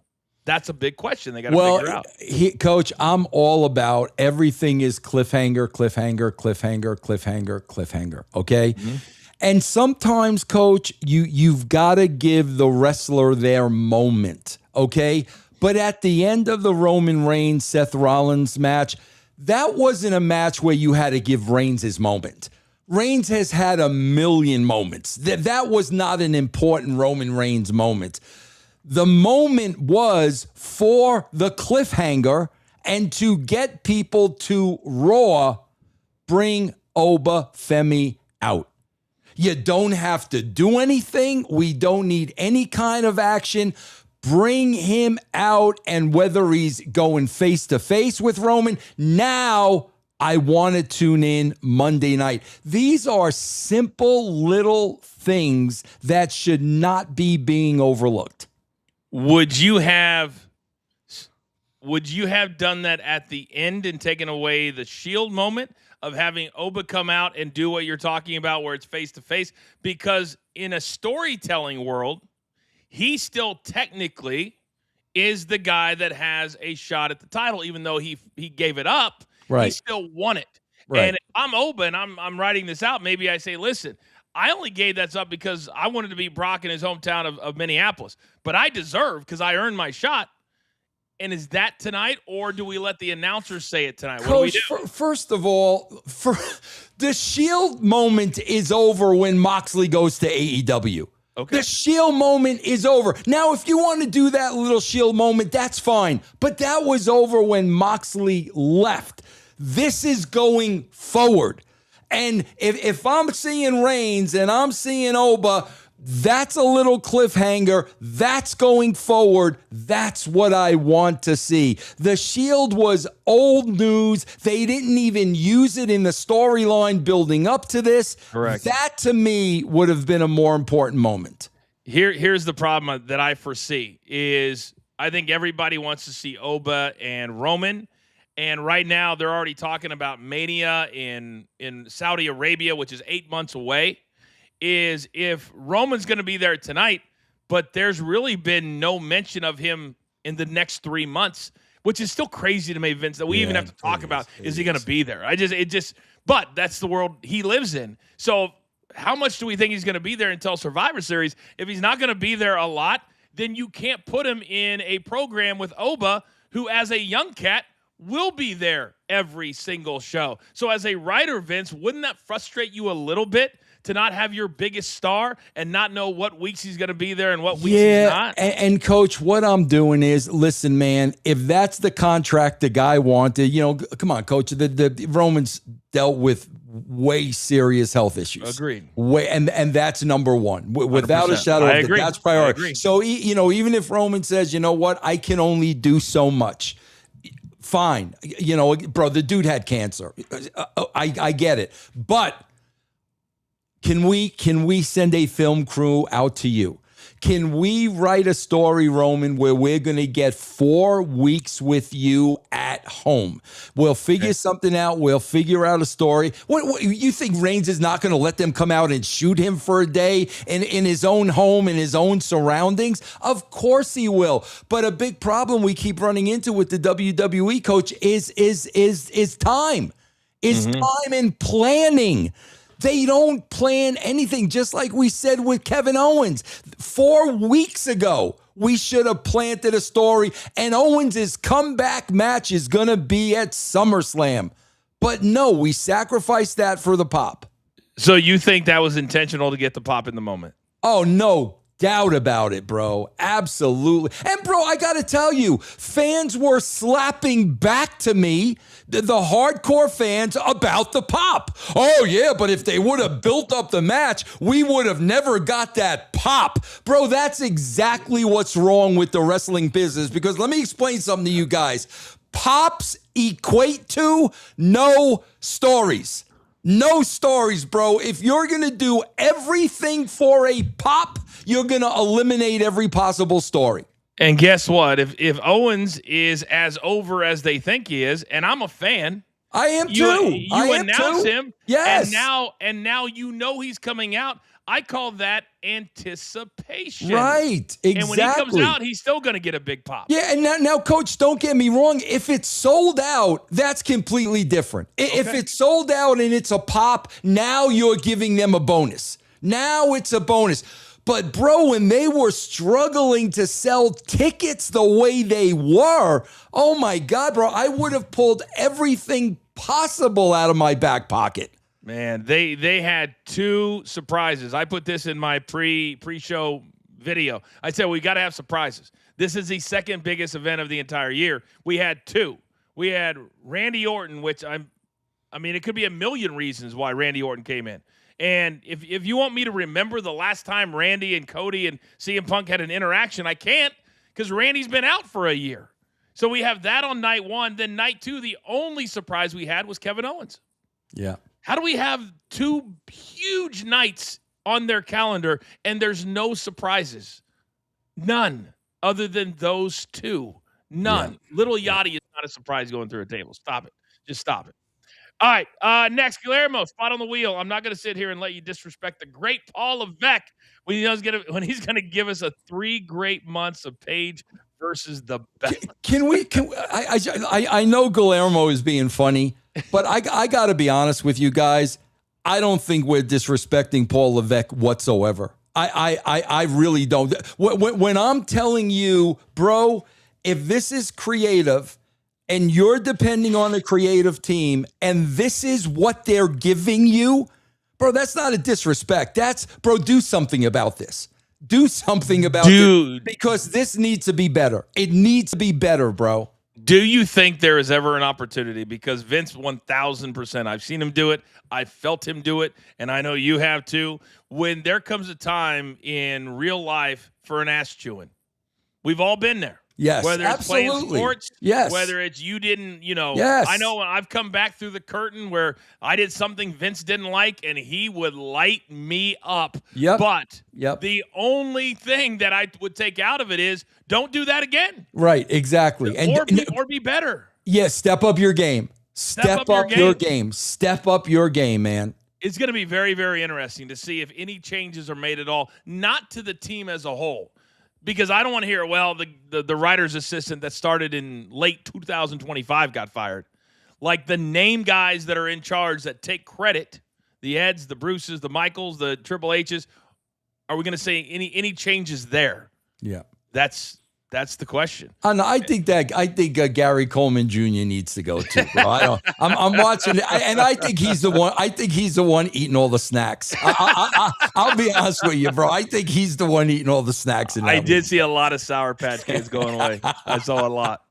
That's a big question they got to figure out. Coach, I'm all about everything is cliffhanger, cliffhanger, cliffhanger, cliffhanger, cliffhanger, okay? Mm-hmm. And sometimes, Coach, you've got to give the wrestler their moment, okay? But at the end of the Roman Reigns, Seth Rollins match, that wasn't a match where you had to give Reigns his moment. Reigns has had a million moments. That was not an important Roman Reigns moment. The moment was for the cliffhanger and to get people to Raw, bring Oba Femi out. You don't have to do anything. We don't need any kind of action. Bring him out, and whether he's going face-to-face with Roman, now I want to tune in Monday night. These are simple little things that should not be being overlooked. Would you have done that at the end and taken away the Shield moment of having Oba come out and do what you're talking about where it's face-to-face? Because in a storytelling world, he still technically is the guy that has a shot at the title, even though he gave it up. Right. He still won it. Right. And if I'm Oba and I'm writing this out, maybe I say, listen, I only gave that up because I wanted to beat Brock in his hometown of Minneapolis. But I deserve, because I earned my shot. And is that tonight, or do we let the announcers say it tonight? Coach, first of all, the Shield moment is over when Moxley goes to AEW. Okay. The Shield moment is over. Now, if you want to do that little Shield moment, that's fine. But that was over when Moxley left. This is going forward. And if I'm seeing Reigns and I'm seeing Oba, that's a little cliffhanger. That's going forward. That's what I want to see. The Shield was old news. They didn't even use it in the storyline building up to this. Correct. That, to me, would have been a more important moment. Here's the problem that I foresee is I think everybody wants to see Oba and Roman. And right now they're already talking about Mania in Saudi Arabia, which is 8 months away. Is if Roman's going to be there tonight, but there's really been no mention of him in the next 3 months, which is still crazy to me, Vince, that we even have to talk about, is he going to be there? But that's the world he lives in. So how much do we think he's going to be there until Survivor Series? If he's not going to be there a lot, then you can't put him in a program with Oba, who as a young cat will be there every single show. So as a writer, Vince, wouldn't that frustrate you a little bit to not have your biggest star and not know what weeks he's going to be there and what weeks he's not? And Coach, what I'm doing is, listen, man, if that's the contract the guy wanted, come on, Coach, the Romans dealt with way serious health issues. Agreed. And that's number one. Without a shadow of a doubt, that's priority. So, even if Roman says, you know what, I can only do so much. fine. You know, bro, the dude had cancer. I get it. But can we send a film crew out to you? Can we write a story, Roman, where we're going to get 4 weeks with you at home? We'll figure something out. We'll figure out a story. What you think Reigns is not going to let them come out and shoot him for a day in his own home, in his own surroundings? Of course he will. But a big problem we keep running into with the WWE, coach, is time. Time and planning. They don't plan anything, just like we said with Kevin Owens. 4 weeks ago, we should have planted a story, and Owens' comeback match is going to be at SummerSlam. But no, we sacrificed that for the pop. So you think that was intentional to get the pop in the moment? Oh, no doubt about it, bro. Absolutely. And, bro, I got to tell you, fans were slapping back to me, the hardcore fans, about the pop. Oh, yeah, but if they would have built up the match, we would have never got that pop. Bro, that's exactly what's wrong with the wrestling business, because let me explain something to you guys. Pops equate to no stories. No stories, bro. If you're going to do everything for a pop, you're going to eliminate every possible story. And guess what? If Owens is as over as they think he is, and I'm a fan, I am too. You announce him, yes. And now you know he's coming out. I call that anticipation. Right, exactly. And when he comes out, he's still going to get a big pop. Yeah, and now, Coach, don't get me wrong. If it's sold out, that's completely different. Okay. If it's sold out and it's a pop, now you're giving them a bonus. Now it's a bonus. But, bro, when they were struggling to sell tickets the way they were, oh, my God, bro, I would have pulled everything possible out of my back pocket. Man, they had 2 surprises. I put this in my pre-show video. I said, we got to have surprises. This is the second biggest event of the entire year. We had 2. We had Randy Orton, which I mean, it could be a million reasons why Randy Orton came in. And if you want me to remember the last time Randy and Cody and CM Punk had an interaction, I can't, because Randy's been out for a year. So we have that on night 1. Then night 2, the only surprise we had was Kevin Owens. Yeah. How do we have 2 huge nights on their calendar and there's no surprises? None, other than those 2. None. Yeah. Little Yachty is not a surprise going through a table. Stop it. Just stop it. All right, next, Guillermo, spot on the wheel. I'm not going to sit here and let you disrespect the great Paul Levesque when he's going to give us a 3 great months of Page versus the best. I know Guillermo is being funny, but I got to be honest with you guys. I don't think we're disrespecting Paul Levesque whatsoever. I really don't. When I'm telling you, bro, if this is creative and you're depending on a creative team and this is what they're giving you, bro, that's not a disrespect. That's, bro, do something about this. Do something about it, because this needs to be better. It needs to be better, bro. Do you think there is ever an opportunity? Because Vince, 1,000%, I've seen him do it. I felt him do it, and I know you have too. When there comes a time in real life for an ass chewing, we've all been there. Yes, whether it's absolutely. Playing sports, yes. Whether it's you didn't, yes. I know I've come back through the curtain where I did something Vince didn't like and he would light me up. Yep. But the only thing that I would take out of it is don't do that again. Right, exactly. Or be better. Yeah, step up your game. Step up your game. Step up your game, man. It's going to be very, very interesting to see if any changes are made at all, not to the team as a whole. Because I don't want to hear, well, the writer's assistant that started in late 2025 got fired. Like the name guys that are in charge that take credit, the Eds, the Bruces, the Michaels, the Triple H's, are we going to say any changes there? Yeah. That's the question. I think Gary Coleman Jr. needs to go too, bro. I'm watching it, and I think he's the one. I think he's the one eating all the snacks. I'll be honest with you, bro. I think he's the one eating all the snacks. I did see a lot of Sour Patch Kids going away. I saw a lot.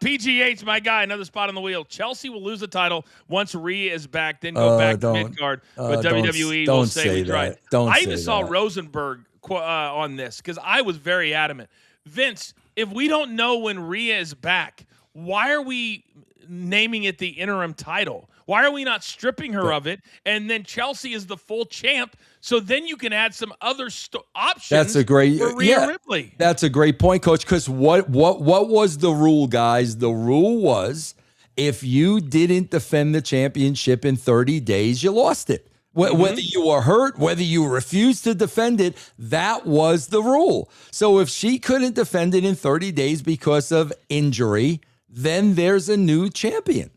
PGH, my guy, another spot on the wheel. Chelsea will lose the title once Rhea is back, then go back to mid-card. But WWE will say we tried. I even saw Rosenberg on this because I was very adamant. Vince, if we don't know when Rhea is back, why are we naming it the interim title? Why are we not stripping her of it? And then Chelsea is the full champ. So then you can add some other options. That's a great for Rhea Ripley. That's a great point, Coach. Because what was the rule, guys? The rule was if you didn't defend the championship in 30 days, you lost it. Whether you were hurt, whether you refused to defend it, that was the rule. So if she couldn't defend it in 30 days because of injury, then there's a new champion.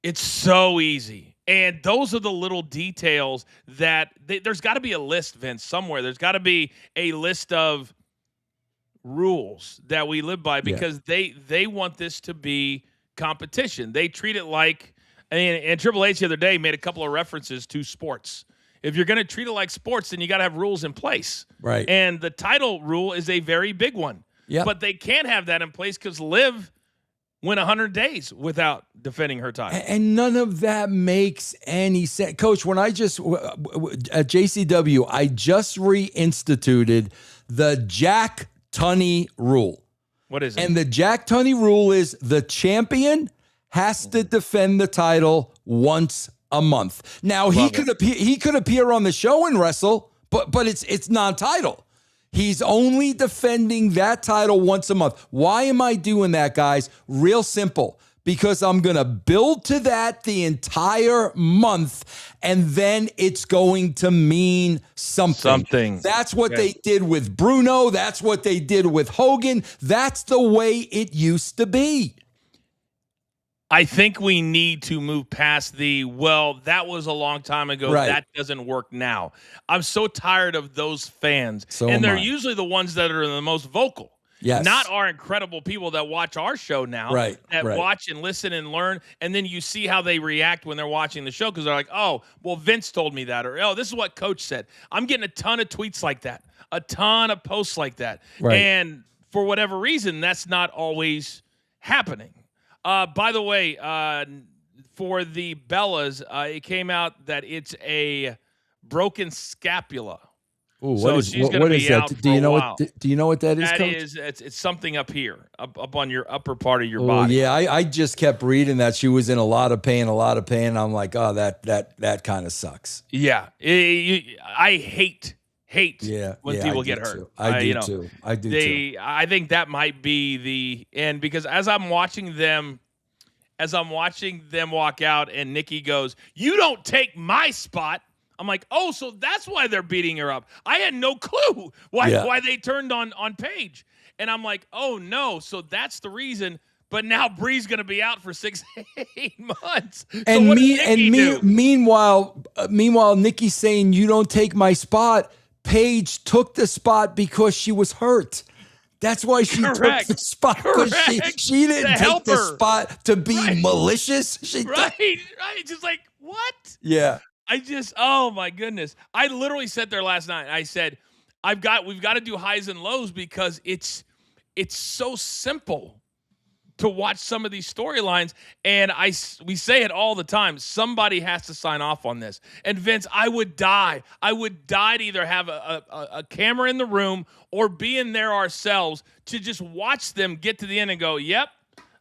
It's so easy. And those are the little details that there's got to be a list, Vince, somewhere. There's got to be a list of rules that we live by because they want this to be competition. They treat it like, and Triple H the other day made a couple of references to sports. If you're going to treat it like sports, then you got to have rules in place. Right. And the title rule is a very big one. Yeah. But they can't have that in place because Liv went 100 days without defending her title. And none of that makes any sense. Coach, when at JCW, I just reinstituted the Jack Tunney rule. What is it? And the Jack Tunney rule is the champion has to defend the title once a month. Now, he could appear on the show and wrestle, but it's non-title. He's only defending that title once a month. Why am I doing that, guys? Real simple. Because I'm going to build to that the entire month, and then it's going to mean something. That's what they did with Bruno. That's what they did with Hogan. That's the way it used to be. I think we need to move past that was a long time ago. Right. That doesn't work now. I'm so tired of those fans. And they're usually the ones that are the most vocal. Yes. Not our incredible people that watch our show now. Right. That watch and listen and learn. And then you see how they react when they're watching the show because they're like, oh, well, Vince told me that. Or, oh, this is what Coach said. I'm getting a ton of tweets like that. A ton of posts like that. Right. And for whatever reason, that's not always happening. By the way, for the Bellas, it came out that it's a broken scapula. Ooh, so she's going to be out do you know while. Do you know what that is, That Coach? is, it's something up here, up on your upper part of your Oh, body. yeah, I just kept reading that she was in a lot of pain. I'm like, oh, that kind of sucks. Yeah, I hate when people get hurt. I do too. I think that might be the end because as I'm watching them walk out and Nikki goes, "You don't take my spot." I'm like, "Oh, so that's why they're beating her up." I had no clue why they turned on Paige. And I'm like, "Oh no, so that's the reason." But now Bree's going to be out for 6-8 months. And meanwhile, Nikki's saying, "You don't take my spot." Paige took the spot because she was hurt. That's why she took the spot, because she didn't take the spot to be malicious. Right. Just like, what? Yeah. Oh my goodness. I literally sat there last night. I said, we've got to do highs and lows because it's so simple to watch some of these storylines. And we say it all the time. Somebody has to sign off on this. And Vince, I would die. I would die to either have a camera in the room or be in there ourselves to just watch them get to the end and go, yep,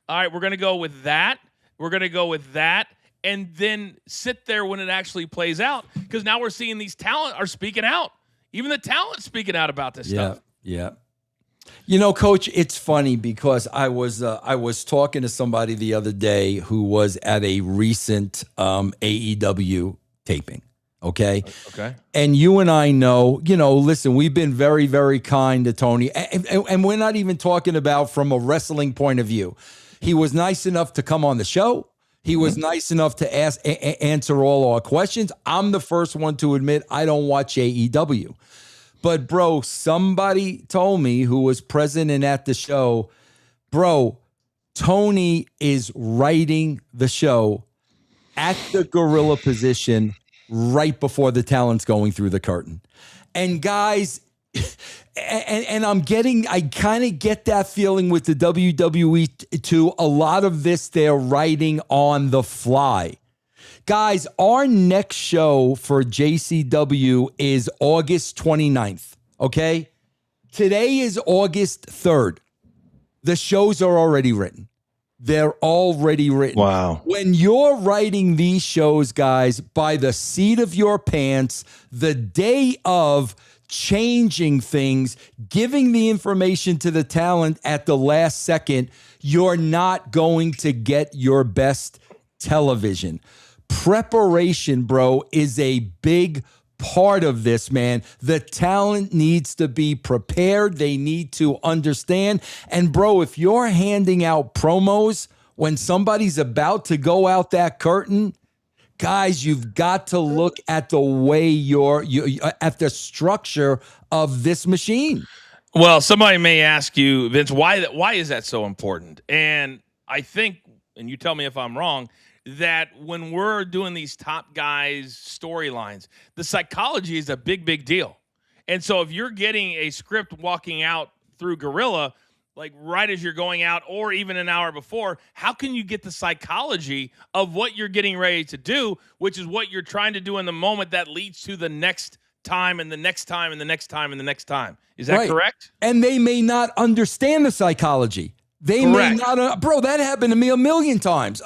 all right, we're going to go with that. We're going to go with that. And then sit there when it actually plays out. Because now we're seeing these talent are speaking out. Even the talent speaking out about this stuff. Yeah. You know, Coach, it's funny because I was talking to somebody the other day who was at a recent AEW taping. Okay. And you and I know, listen, we've been very, very kind to Tony. And we're not even talking about from a wrestling point of view. He was nice enough to come on the show. He was nice enough to answer all our questions. I'm the first one to admit I don't watch AEW. But, bro, somebody told me who was present and at the show, bro, Tony is writing the show at the gorilla position right before the talent's going through the curtain. And, guys, and I kind of get that feeling with the WWE, too. A lot of this, they're writing on the fly. Guys, our next show for JCW is August 29th, okay? Today is August 3rd. The shows are already written. They're already written. Wow. When you're writing these shows, guys, by the seat of your pants, the day of, changing things, giving the information to the talent at the last second, you're not going to get your best television. Preparation, bro, is a big part of this, man. The talent needs to be prepared. They need to understand. And bro, if you're handing out promos when somebody's about to go out that curtain, guys, you've got to look at the way you at the structure of this machine. Well, somebody may ask you, Vince, why is that so important? And I think, and you tell me if I'm wrong, that when we're doing these top guys storylines, the psychology is a big, big deal. And so if you're getting a script walking out through Gorilla, like right as you're going out or even an hour before, how can you get the psychology of what you're getting ready to do, which is what you're trying to do in the moment that leads to the next time and the next time and the next time and the next time. Is that correct? And they may not understand the psychology. They Correct. may not, bro, that happened to me a million times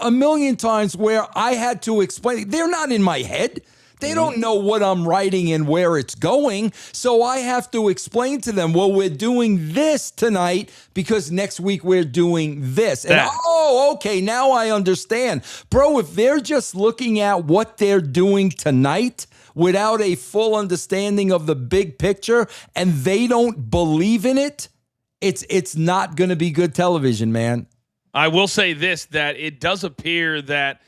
where I had to explain. They're not in my head. They don't know what I'm writing and where it's going. So I have to explain to them, well, we're doing this tonight because next week we're doing this. And okay, now I understand. Bro, if they're just looking at what they're doing tonight without a full understanding of the big picture and they don't believe in it, it's not going to be good television, man. I will say this, that it does appear that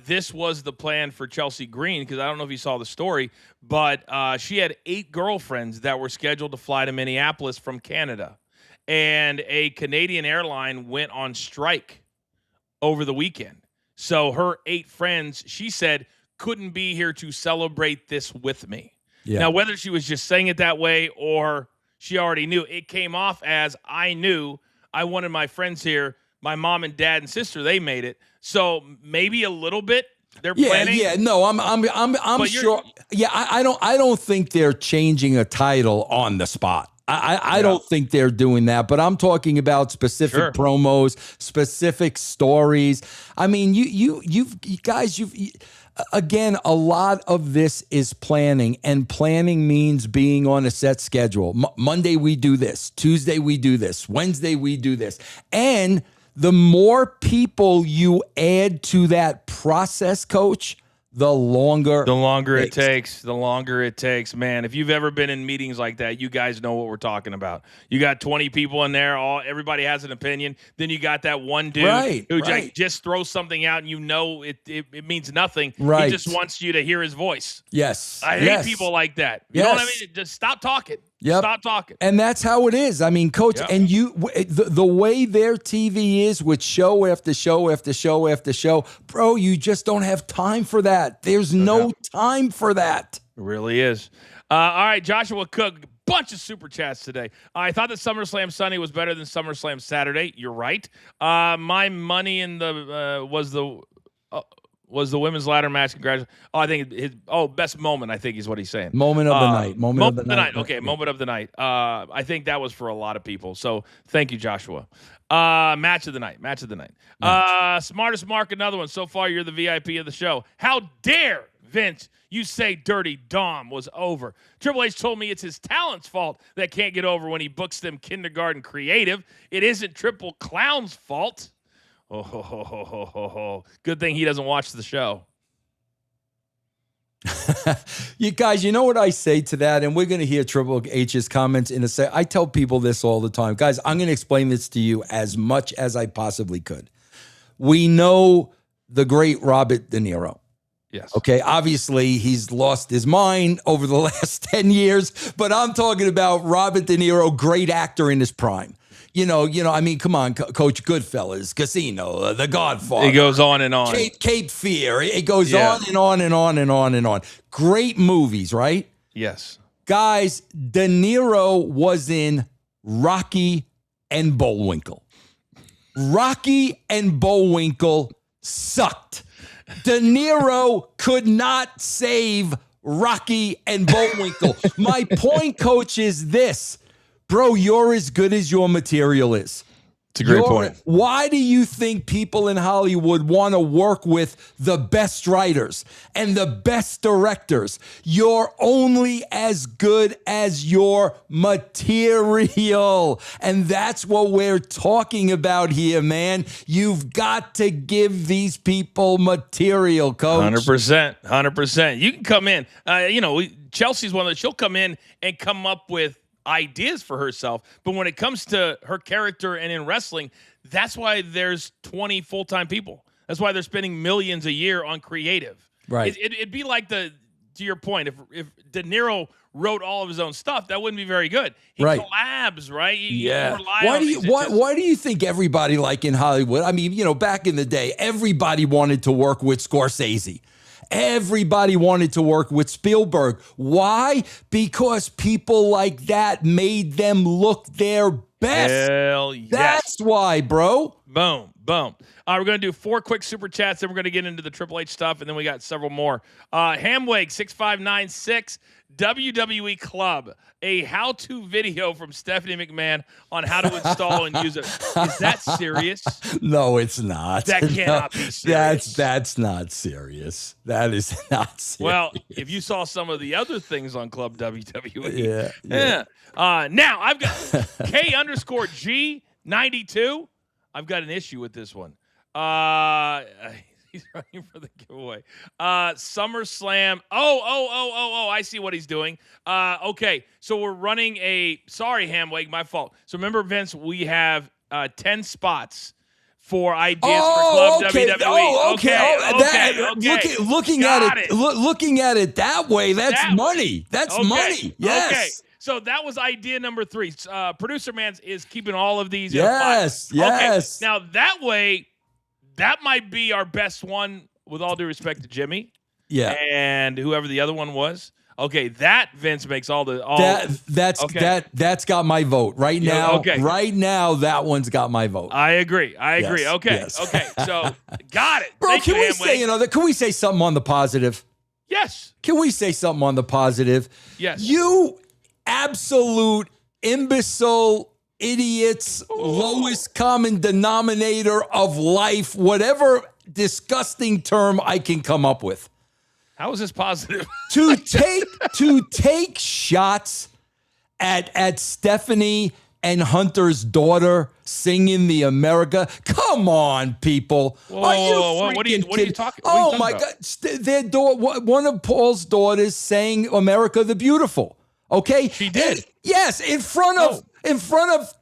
this was the plan for Chelsea Green, because I don't know if you saw the story, but she had 8 girlfriends that were scheduled to fly to Minneapolis from Canada. And a Canadian airline went on strike over the weekend. So her 8 friends, she said, couldn't be here to celebrate this with me. Yeah. Now, whether she was just saying it that way or she already knew, it came off as I knew I wanted my friends here. My mom and dad and sister, they made it. So maybe a little bit they're planning. Yeah, no, I'm sure. Yeah, I don't think they're changing a title on the spot. I don't think they're doing that, but I'm talking about specific promos, specific stories. I mean, you guys, again, a lot of this is planning, and planning means being on a set schedule. Monday we do this, Tuesday we do this, Wednesday we do this, and the more people you add to that process, Coach, the longer it takes. Man, if you've ever been in meetings like that, you guys know what we're talking about. You got 20 people in there, everybody has an opinion. Then you got that one dude who just throws something out and you know it means nothing. Right. He just wants you to hear his voice. Yes. I hate people like that. You know what I mean? Just stop talking. Yep. Stop talking. And that's how it is. I mean, Coach, and the way their TV is with show after show after show after show, bro, you just don't have time for that. There's no time for that. It really is. All right, Joshua Cook, bunch of super chats today. I thought that SummerSlam Sunday was better than SummerSlam Saturday. You're right. My money in the was the women's ladder match. Congratulations. Oh, I think his best moment, I think is what he's saying. Moment of the night. Moment of the night. Okay, moment of the night. I think that was for a lot of people. So thank you, Joshua. Match of the night. Smartest Mark, another one. So far, you're the VIP of the show. How dare, Vince, you say Dirty Dom was over. Triple H told me it's his talent's fault that can't get over when he books them kindergarten creative. It isn't Triple Clown's fault. Good thing he doesn't watch the show. You guys, you know what I say to that? And we're going to hear Triple H's comments in a second. I tell people this all the time. Guys, I'm going to explain this to you as much as I possibly could. We know the great Robert De Niro. Yes. Okay. Obviously, he's lost his mind over the last 10 years, but I'm talking about Robert De Niro, great actor in his prime. You know, I mean, come on, Coach, Goodfellas, Casino, The Godfather. It goes on and on. Cape Fear. It goes on and on and on and on and on. Great movies, right? Yes. Guys, De Niro was in Rocky and Bullwinkle. Rocky and Bullwinkle sucked. De Niro could not save Rocky and Bullwinkle. My point, Coach, is this. Bro, you're as good as your material is. It's a great point. Why do you think people in Hollywood want to work with the best writers and the best directors? You're only as good as your material. And that's what we're talking about here, man. You've got to give these people material, coach. 100%. 100%. You can come in. Chelsea's one that she'll come in and come up with ideas for herself, but when it comes to her character and in wrestling, that's why there's 20 full-time people. That's why they're spending millions a year on creative. Right. It'd be like to your point, if De Niro wrote all of his own stuff, that wouldn't be very good. He collabs, right? Why do you think everybody, like in Hollywood, I mean, back in the day, everybody wanted to work with Scorsese. Everybody wanted to work with Spielberg. Why? Because people like that made them look their best. Hell yes. That's why, bro. Boom, boom. We're going to do 4 quick super chats, then we're going to get into the Triple H stuff, and then we got several more. Hamweg 6596, WWE Club, a how-to video from Stephanie McMahon on how to install and use it. Is that serious? No, it's not. That cannot be serious. That's not serious. That is not serious. Well, if you saw some of the other things on Club WWE. Yeah. Now, I've got K_G92. I've got an issue with this one. He's running for the giveaway. SummerSlam. Oh, I see what he's doing. Okay, so we're running sorry, Hamweg, my fault. So remember, Vince, we have 10 spots for ideas for Club WWE. Oh, okay. Looking at it that way, that's money. That's money. Yes. Okay. So that was idea number 3. Producer Man is keeping all of these. Yes. Okay. Now that way, that might be our best one, with all due respect to Jimmy. Yeah. And whoever the other one was. Okay, that Vince makes that's got my vote right now. Okay. Right now, that one's got my vote. I agree. Yes, okay. yes. Okay. So got it. Bro, can we say something on the positive? Yes. Can we say something on the positive? Yes. You absolute imbecile idiots, lowest common denominator of life, whatever disgusting term I can come up with. How is this positive? to take shots at Stephanie and Hunter's daughter singing the America. Come on, people. Whoa, what are you talking? Oh my God. Their one of Paul's daughters sang America the Beautiful. Okay? She did. Yes, in front of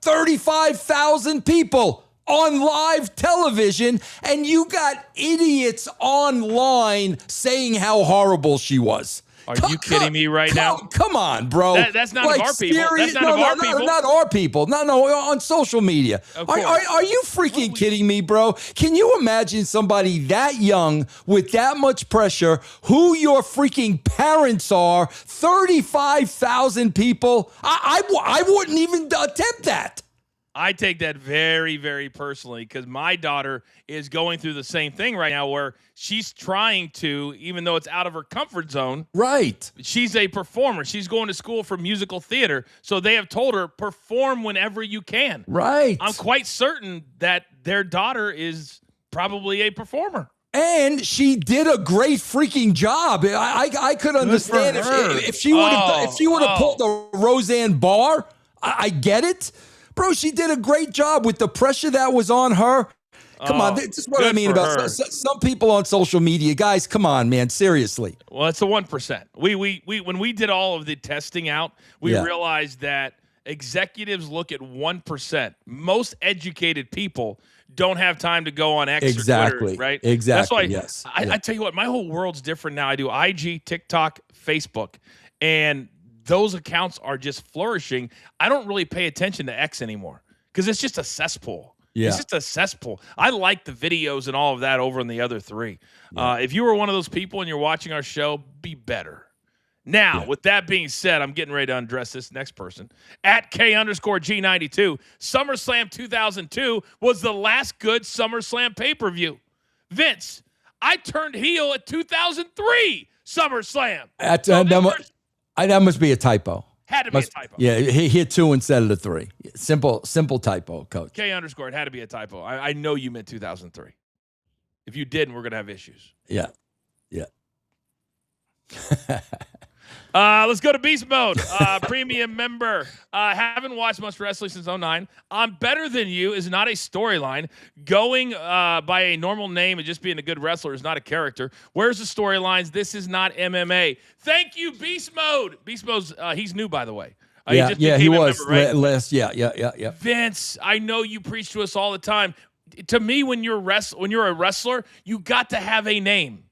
35,000 people on live television, and you got idiots online saying how horrible she was. Are you kidding me right now? Come on, bro. That's not of our people. That's not of our people. Not our people. No, on social media. Are you freaking kidding me, bro? Can you imagine somebody that young with that much pressure, who your freaking parents are, 35,000 people? I wouldn't even attempt that. I take that very, very personally, because my daughter is going through the same thing right now, where she's trying to, even though it's out of her comfort zone. Right. She's a performer. She's going to school for musical theater. So they have told her, perform whenever you can. Right. I'm quite certain that their daughter is probably a performer. And she did a great freaking job. I could understand if she would have pulled the Roseanne Barr. I get it. Bro, she did a great job with the pressure that was on her. Come on, this is what I mean about some people on social media. Guys, come on, man, seriously. Well, it's the 1%. We when we did all of the testing out, we realized that executives look at 1%. Most educated people don't have time to go on X or Twitter, right? Exactly. That's why I tell you what, my whole world's different now. I do IG, TikTok, Facebook, and those accounts are just flourishing. I don't really pay attention to X anymore because it's just a cesspool. Yeah. It's just a cesspool. I like the videos and all of that over on the other 3. Yeah. If you were one of those people and you're watching our show, be better. Now, with that being said, I'm getting ready to undress this next person. At K_G92, SummerSlam 2002 was the last good SummerSlam pay-per-view. Vince, I turned heel at 2003 SummerSlam. That must be a typo. Had to be a typo. Yeah, he hit 2 instead of the 3. Simple typo, Coach. K underscore, it had to be a typo. I know you meant 2003. If you didn't, we're going to have issues. Yeah. Let's go to Beast Mode. Premium member. Haven't watched much wrestling since 2009. I'm better than you is not a storyline. Going by a normal name and just being a good wrestler is not a character. Where's the storylines? This is not MMA. Thank you, Beast Mode. Beast Mode's, he's new, by the way. He was. Member, right? Last, yeah. Vince, I know you preach to us all the time. To me, when you're a wrestler, you got to have a name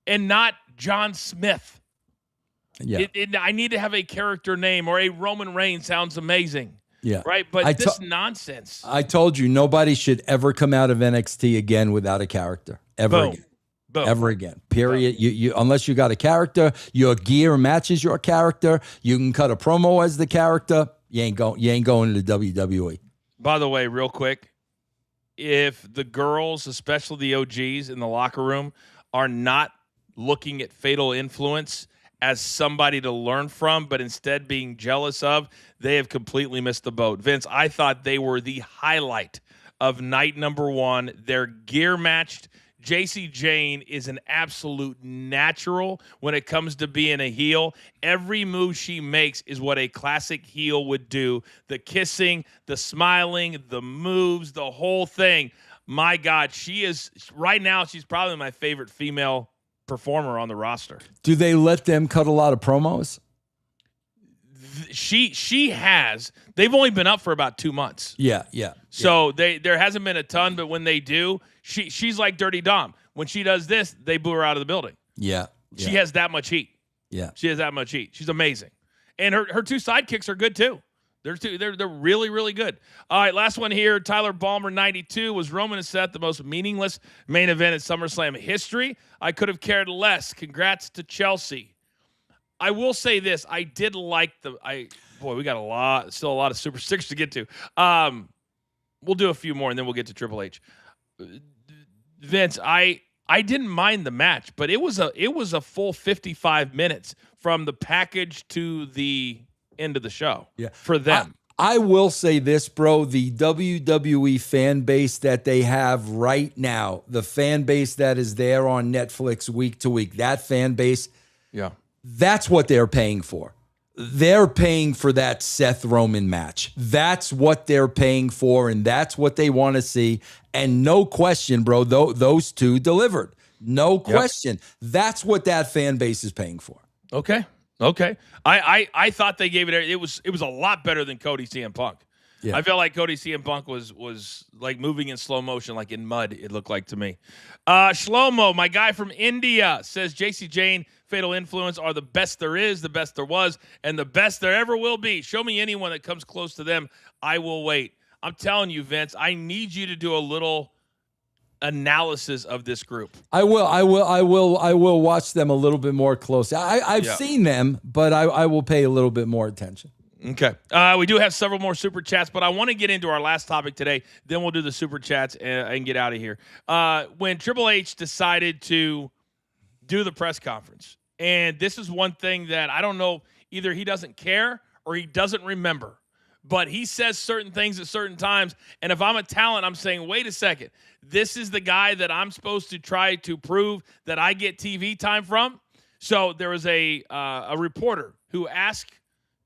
and not John Smith. Yeah. I need to have a character name, or a Roman Reigns sounds amazing. Yeah. Right? But this nonsense. I told you, nobody should ever come out of NXT again without a character. Ever again. Period. You unless you got a character, your gear matches your character, you can cut a promo as the character, you ain't going to the WWE. By the way, real quick, if the girls, especially the OGs in the locker room, are not looking at Fatal Influence as somebody to learn from, but instead being jealous of, they have completely missed the boat. Vince, I thought they were the highlight of night number 1. Their gear matched. JC Jane is an absolute natural when it comes to being a heel. Every move she makes is what a classic heel would do. The kissing, the smiling, the moves, the whole thing. My God, right now, she's probably my favorite female performer on the roster. Do they let them cut a lot of promos? She has. They've only been up for about 2 months. Yeah. So there hasn't been a ton, but when they do, she's like Dirty Dom. When she does this, they boo her out of the building. Yeah. She has that much heat. Yeah. She has that much heat. She's amazing. And her 2 sidekicks are good too. They're really, really good. All right, last one here. Tyler Balmer, 92. Was Roman and Seth the most meaningless main event in SummerSlam history? I could have cared less. Congrats to Chelsea. I will say this. I did like we got still a lot of super stickers to get to. We'll do a few more, and then we'll get to Triple H. Vince, I didn't mind the match, but it was a full 55 minutes from the package to the end of the show for them. I will say this, bro, the WWE fan base that they have right now, the fan base that is there on Netflix week to week, that fan base, that's what they're paying for. They're paying for that Seth Roman match. That's what they're paying for, and that's what they want to see. And no question, bro, those 2 delivered. No question. That's what that fan base is paying for. Okay. I thought they gave it was a lot better than Cody CM Punk. Yeah. I felt like Cody CM Punk was like moving in slow motion, like in mud, it looked like to me. Shlomo, my guy from India, says JC Jane, Fatal Influence are the best there is, the best there was, and the best there ever will be. Show me anyone that comes close to them. I will wait. I'm telling you, Vince, I need you to do a little analysis of this group. I will watch them a little bit more closely. I've seen them, but I will pay a little bit more attention. Okay. We do have several more super chats, but I want to get into our last topic today. Then we'll do the super chats and get out of here. When Triple H decided to do the press conference, and this is one thing that I don't know, either he doesn't care or he doesn't remember, but he says certain things at certain times. And if I'm a talent, I'm saying, wait a second, this is the guy that I'm supposed to try to prove that I get TV time from. So there was a reporter who asked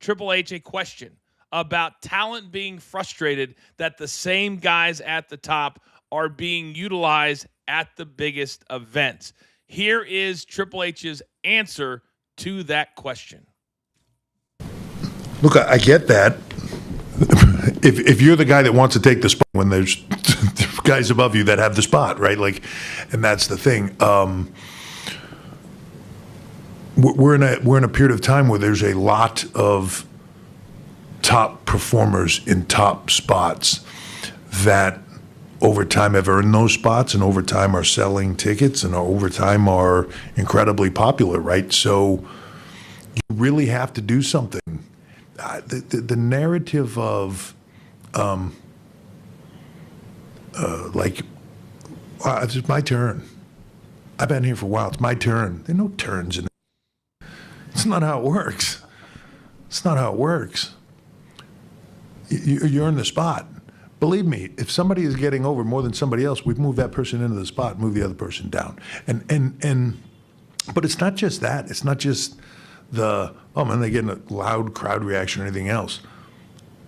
Triple H a question about talent being frustrated that the same guys at the top are being utilized at the biggest events. Here is Triple H's answer to that question. Look, I get that. If you're the guy that wants to take the spot when there's guys above you that have the spot, right? Like, and that's the thing. We're in a period of time where there's a lot of top performers in top spots that over time have earned those spots and over time are selling tickets and over time are incredibly popular, right? So you really have to do something. The narrative of it's my turn. I've been here for a while. It's my turn. There are no turns in it. It's not how it works. It's not how it works. You're in the spot. Believe me, if somebody is getting over more than somebody else, we've moved that person into the spot, move the other person down. But it's not just that. It's not just they're getting a loud crowd reaction or anything else.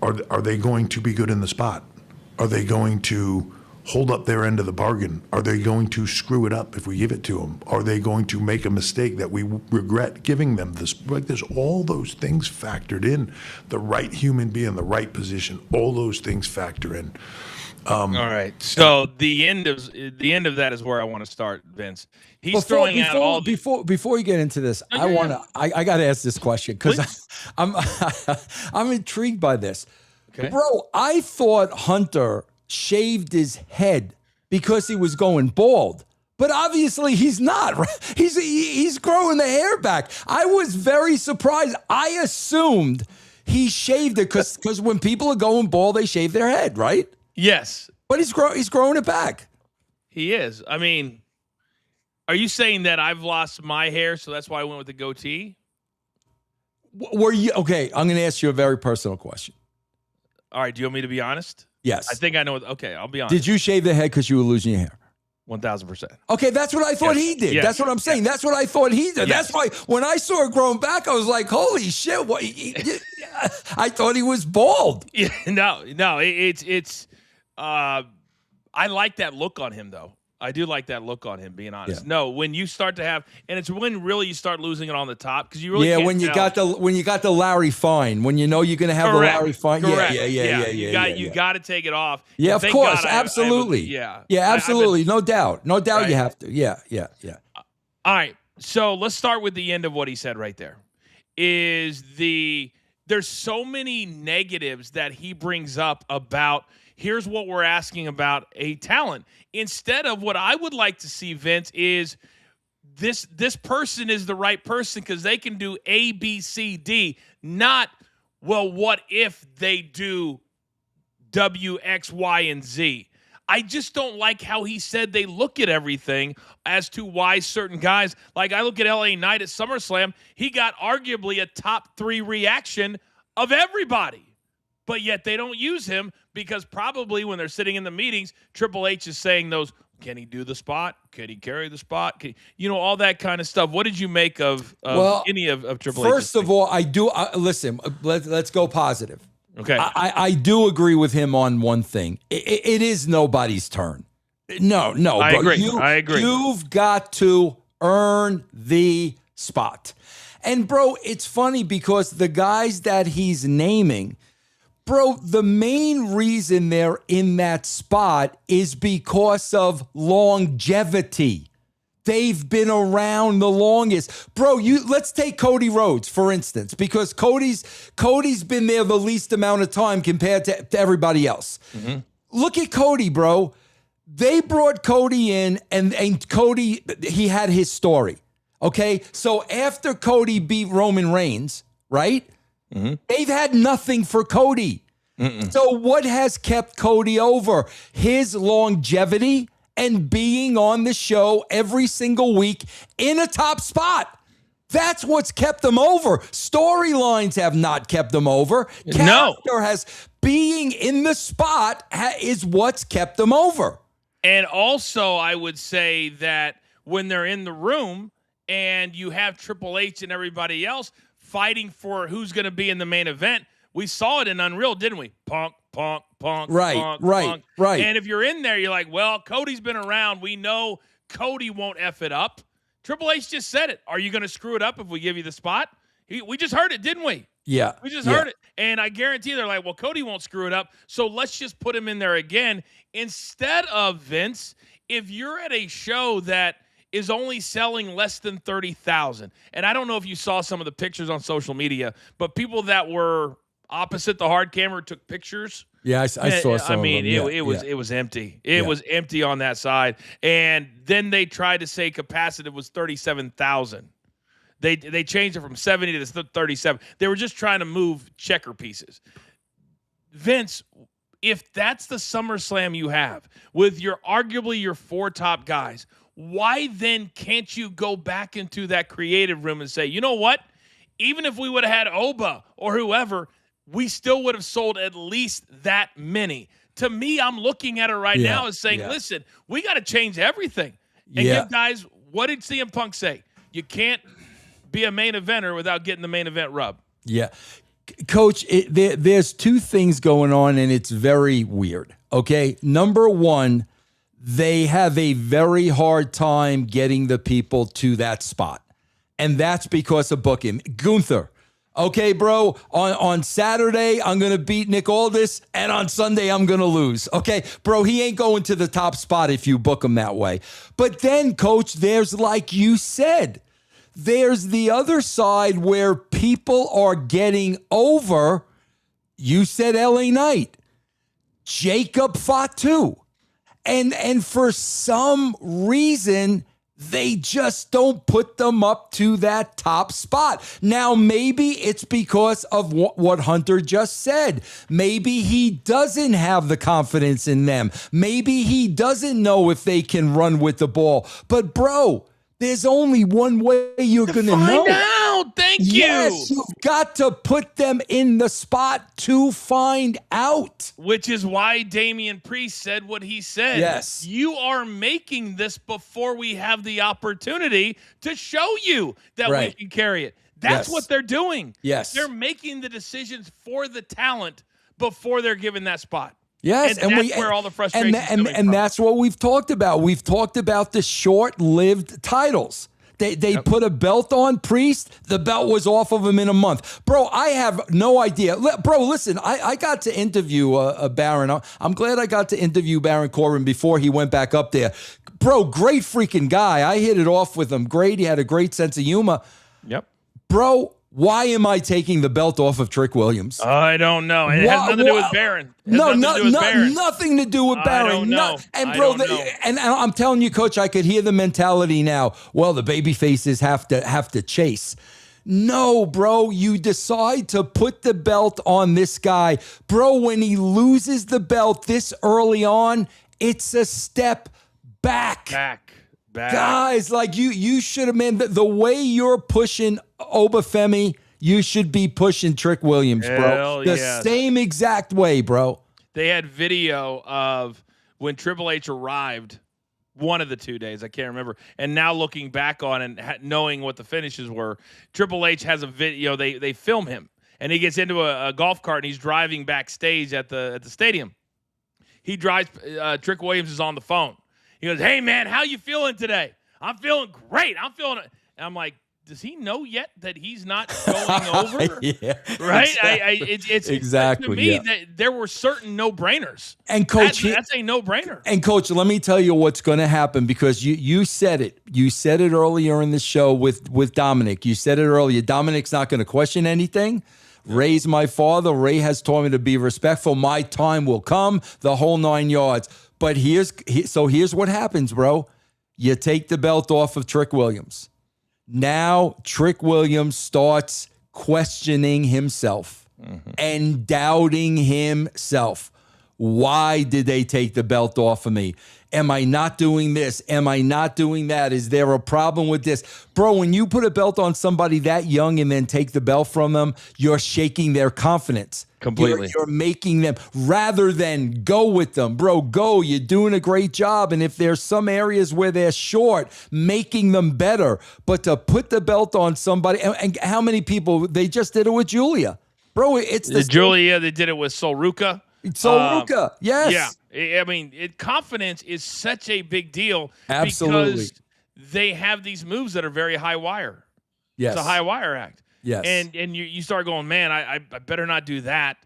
Are they going to be good in the spot? Are they going to hold up their end of the bargain? Are they going to screw it up if we give it to them? Are they going to make a mistake that we regret giving them? There's all those things factored in. The right human being, the right position, all those things factor in. All right. So the end of that is where I want to start, Vince. Before you get into this, I got to ask this question because I'm intrigued by this. Okay. Bro, I thought Hunter shaved his head because he was going bald, but obviously he's not. Right? He's growing the hair back. I was very surprised. I assumed he shaved it because when people are going bald, they shave their head, right? Yes, but he's growing it back. He is. I mean, are you saying that I've lost my hair, so that's why I went with the goatee? Were you okay? I'm going to ask you a very personal question. All right. Do you want me to be honest? Yes. I think I know. Okay, I'll be honest. Did you shave the head because you were losing your hair? 1,000%. Okay, that's what I thought he did. Yes. That's what I'm saying. Yes. That's what I thought he did. Yes. That's why when I saw it growing back, I was like, holy shit. What? I thought he was bald. Yeah, no. It's I like that look on him, though. I do like that look on him, being honest. Yeah. No, when you start to have, and it's when really you start losing it on the top because you really can't when you got the Larry Fine, when you know you're going to have Correct. the Larry Fine. Correct. Yeah. You got to take it off. Yeah, of course, absolutely. Absolutely, no doubt, right? You have to. Yeah. All right, so let's start with the end of what he said right there. There's so many negatives that he brings up about. Here's what we're asking about a talent. Instead of what I would like to see, Vince, is this person is the right person because they can do A, B, C, D. Not, well, what if they do W, X, Y, and Z? I just don't like how he said they look at everything as to why certain guys, like I look at LA Knight at SummerSlam, he got arguably a top 3 reaction of everybody. But yet they don't use him because probably when they're sitting in the meetings, Triple H is saying those, can he do the spot? Can he carry the spot? All that kind of stuff. What did you make of any of Triple H? First of all, I do listen. Let's go positive. Okay, I do agree with him on one thing. It is nobody's turn. No. I agree. I agree. You've got to earn the spot. And bro, it's funny because the guys that he's naming. Bro, the main reason they're in that spot is because of longevity. They've been around the longest. Bro, let's take Cody Rhodes, for instance, because Cody's been there the least amount of time compared to everybody else. Mm-hmm. Look at Cody, bro. They brought Cody in, and Cody, he had his story, okay? So after Cody beat Roman Reigns, right? Mm-hmm. They've had nothing for Cody. Mm-mm. So what has kept Cody over? His longevity and being on the show every single week in a top spot. That's what's kept them over. Storylines have not kept them over. Character has being in the spot is what's kept them over. And also, I would say that when they're in the room and you have Triple H and everybody else fighting for who's going to be in the main event, we saw it in Unreal, didn't we? Punk. Right. And if you're in there, you're like, well, Cody's been around. We know Cody won't F it up. Triple H just said it. Are you going to screw it up if we give you the spot? We just heard it, didn't we? Yeah. We just heard it. And I guarantee they're like, well, Cody won't screw it up, so let's just put him in there again. Instead of, Vince, if you're at a show that is only selling less than 30,000, and I don't know if you saw some of the pictures on social media, but people that were opposite the hard camera took pictures. Yeah, I saw some. I mean, it was empty. It was empty on that side. And then they tried to say capacity was 37,000. They changed it from 70 to 37. They were just trying to move checker pieces. Vince, if that's the SummerSlam you have with arguably your 4 top guys, why then can't you go back into that creative room and say, you know what? even if we would have had Oba or whoever, we still would have sold at least that many. To me, I'm looking at it right now as saying, listen, we got to change everything and give guys, what did CM Punk say? You can't be a main eventer without getting the main event rub. Yeah. Coach, there's two things going on, and it's very weird. Okay. Number one, they have a very hard time getting the people to that spot. And that's because of booking. Gunther. Okay, bro, on Saturday, I'm going to beat Nick Aldis, and on Sunday, I'm going to lose. Okay, bro, he ain't going to the top spot if you book him that way. But then, Coach, there's, like you said, there's the other side where people are getting over. You said LA Knight, Jacob Fatu. And for some reason, they just don't put them up to that top spot. Now, maybe it's because of what Hunter just said. Maybe he doesn't have the confidence in them. Maybe he doesn't know if they can run with the ball. But, bro, there's only one way you're going to know. Find out. Thank you. Yes, you've got to put them in the spot to find out. Which is why Damian Priest said what he said. Yes. You are making this before we have the opportunity to show you that we can carry it. That's what they're doing. Yes. They're making the decisions for the talent before they're given that spot. Yes, and that's where all the frustration is coming from. That's what we've talked about. We've talked about the short-lived titles. They put a belt on Priest. The belt was off of him in a month. Bro, I have no idea. Bro, listen, I got to interview Baron. I'm glad I got to interview Baron Corbin before he went back up there. Bro, great freaking guy. I hit it off with him. Great. He had a great sense of humor. Yep. Bro, why am I taking the belt off of Trick Williams? I don't know. It has nothing to do with Baron. Nothing to do with Baron. I don't know. And bro, and I'm telling you, Coach, I could hear the mentality now. Well, the baby faces have to chase. No, bro, you decide to put the belt on this guy. Bro, when he loses the belt this early on, it's a step back. Guys, like you should have, man, the way you're pushing Obafemi, you should be pushing Trick Williams, bro. The same exact way, bro. They had video of when Triple H arrived one of the 2 days. I can't remember. And now looking back on and knowing what the finishes were, Triple H has a video. They film him, and he gets into a golf cart, and he's driving backstage at the stadium. He drives. Trick Williams is on the phone. He goes, "Hey, man, how you feeling today?" "I'm feeling great. I'm feeling it." And I'm like, does he know yet that he's not going over? Yeah, right? Exactly. It's exactly to me that there were certain no-brainers. And Coach, that's a no-brainer. And Coach, let me tell you what's going to happen, because you said it. You said it earlier in the show with Dominik. You said it earlier. Dominik's not going to question anything. Ray's my father. Ray has taught me to be respectful. My time will come, the whole 9 yards. But here's what happens, bro. You take the belt off of Trick Williams. Now Trick Williams starts questioning himself and doubting himself. Why did they take the belt off of me? Am I not doing this? Am I not doing that? Is there a problem with this? Bro, when you put a belt on somebody that young and then take the belt from them, you're shaking their confidence. Completely. You're making them, rather than go with them. Bro, go. You're doing a great job. And if there's some areas where they're short, making them better. But to put the belt on somebody, and how many people, they just did it with Julia. Bro, it's the Julia, they did it with Sol Ruca. Ruka, yes. Yeah, I mean, confidence is such a big deal. Absolutely. Because they have these moves that are very high wire. Yes. It's a high wire act. Yes. And you start going, man, I better not do that,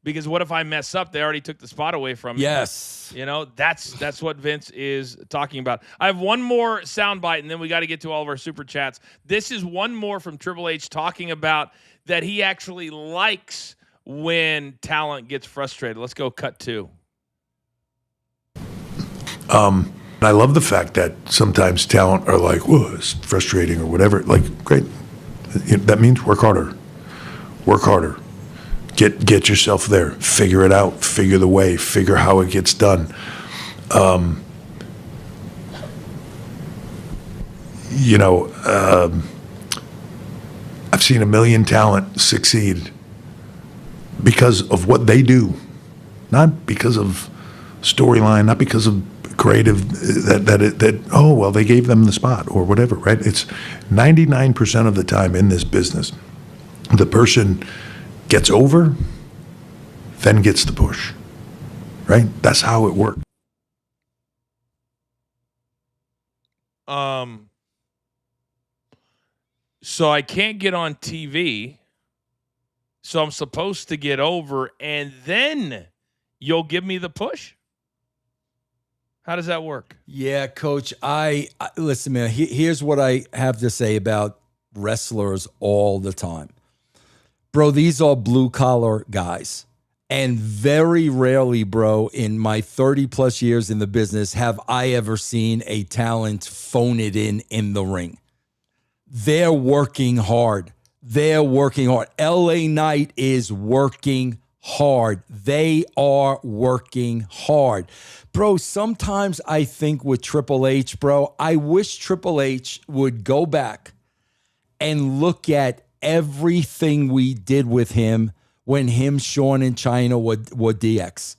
because what if I mess up? They already took the spot away from me. Yes. You know, that's what Vince is talking about. I have one more soundbite, and then we got to get to all of our super chats. This is one more from Triple H talking about that he actually likes when talent gets frustrated. Let's go cut 2. I love the fact that sometimes talent are like, whoa, it's frustrating or whatever. Like, great. That means work harder. Work harder. Get yourself there. Figure it out. Figure the way. Figure how it gets done. I've I've seen a million talent succeed because of what they do, not because of storyline, not because of creative they gave them the spot or whatever, right? It's 99% of the time in this business, the person gets over, then gets the push, right? That's how it works. So I can't get on TV, so I'm supposed to get over, and then you'll give me the push? How does that work? Yeah, Coach, I listen, man, here's what I have to say about wrestlers all the time. Bro, these are blue-collar guys. And very rarely, bro, in my 30-plus years in the business, have I ever seen a talent phone it in the ring. They're working hard. LA Knight is working hard. They are working hard. Bro, sometimes I think with Triple H, bro, I wish Triple H would go back and look at everything we did with him when him, Sean, and China were DX.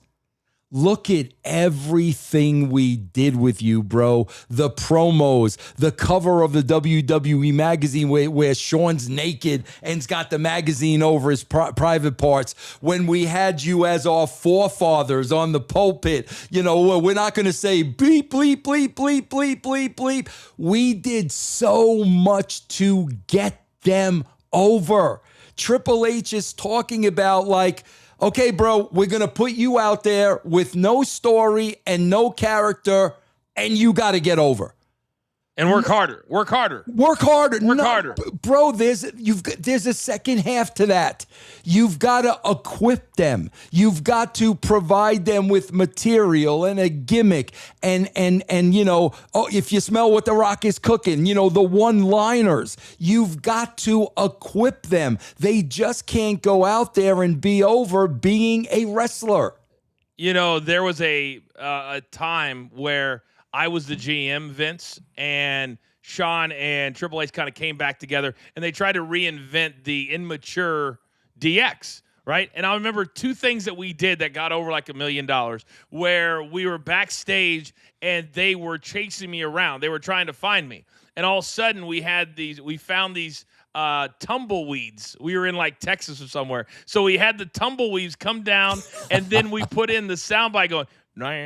Look at everything we did with you, bro. The promos, the cover of the WWE magazine where Sean's naked and's got the magazine over his private parts. When we had you as our forefathers on the pulpit, you know, we're not going to say bleep, bleep, bleep, bleep, bleep, bleep, bleep. We did so much to get them over. Triple H is talking about like, okay, bro, we're going to put you out there with no story and no character, and you got to get over. And work harder. Work harder. Work harder. Work harder. Bro, there's a second half to that. You've got to equip them. You've got to provide them with material and a gimmick and you know, oh, if you smell what the Rock is cooking, you know, the one-liners. You've got to equip them. They just can't go out there and be over being a wrestler. You know, there was a time where I was the GM, Vince, and Sean and Triple H kind of came back together, and they tried to reinvent the immature DX, right? And I remember two things that we did that got over like $1 million, where we were backstage, and they were chasing me around. They were trying to find me. And all of a sudden, we found these tumbleweeds. We were in like Texas or somewhere. So we had the tumbleweeds come down, and then we put in the soundbite going, right.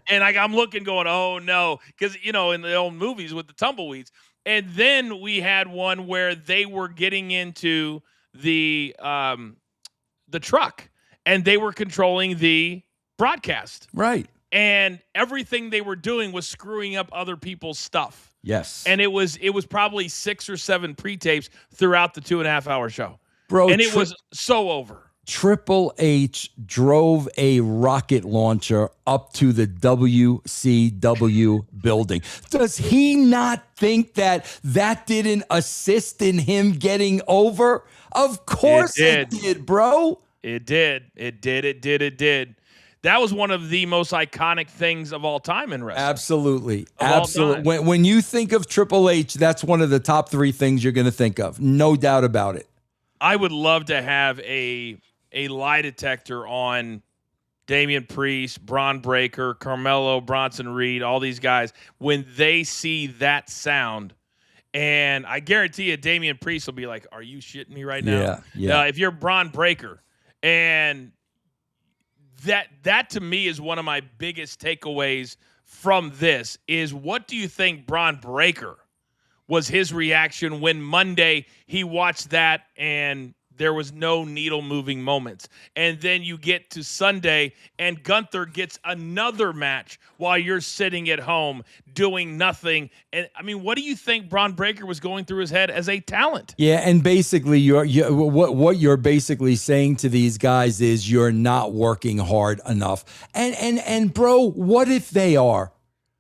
And I'm looking going, oh no, because you know, in the old movies with the tumbleweeds. And then we had one where they were getting into the truck, and they were controlling the broadcast, right? And everything they were doing was screwing up other people's stuff. Yes. And it was probably 6 or 7 pre-tapes throughout the 2.5-hour show, bro. And it was so over. Triple H drove a rocket launcher up to the WCW building. Does he not think that didn't assist in him getting over? Of course it did, bro. It did. That was one of the most iconic things of all time in wrestling. Absolutely. When you think of Triple H, that's one of the top 3 things you're going to think of. No doubt about it. I would love to have a lie detector on Damian Priest, Braun Breaker, Carmelo, Bronson Reed, all these guys, when they see that sound. And I guarantee you, Damian Priest will be like, are you shitting me right now? Yeah. If you're Braun Breaker. And that to me is one of my biggest takeaways from this is, what do you think Braun Breaker was his reaction when Monday he watched that and there was no needle moving moments? And then you get to Sunday and Gunther gets another match while you're sitting at home doing nothing. And I mean, what do you think Braun Breaker was going through his head as a talent? Yeah, and basically what you're basically saying to these guys is you're not working hard enough. And bro, what if they are?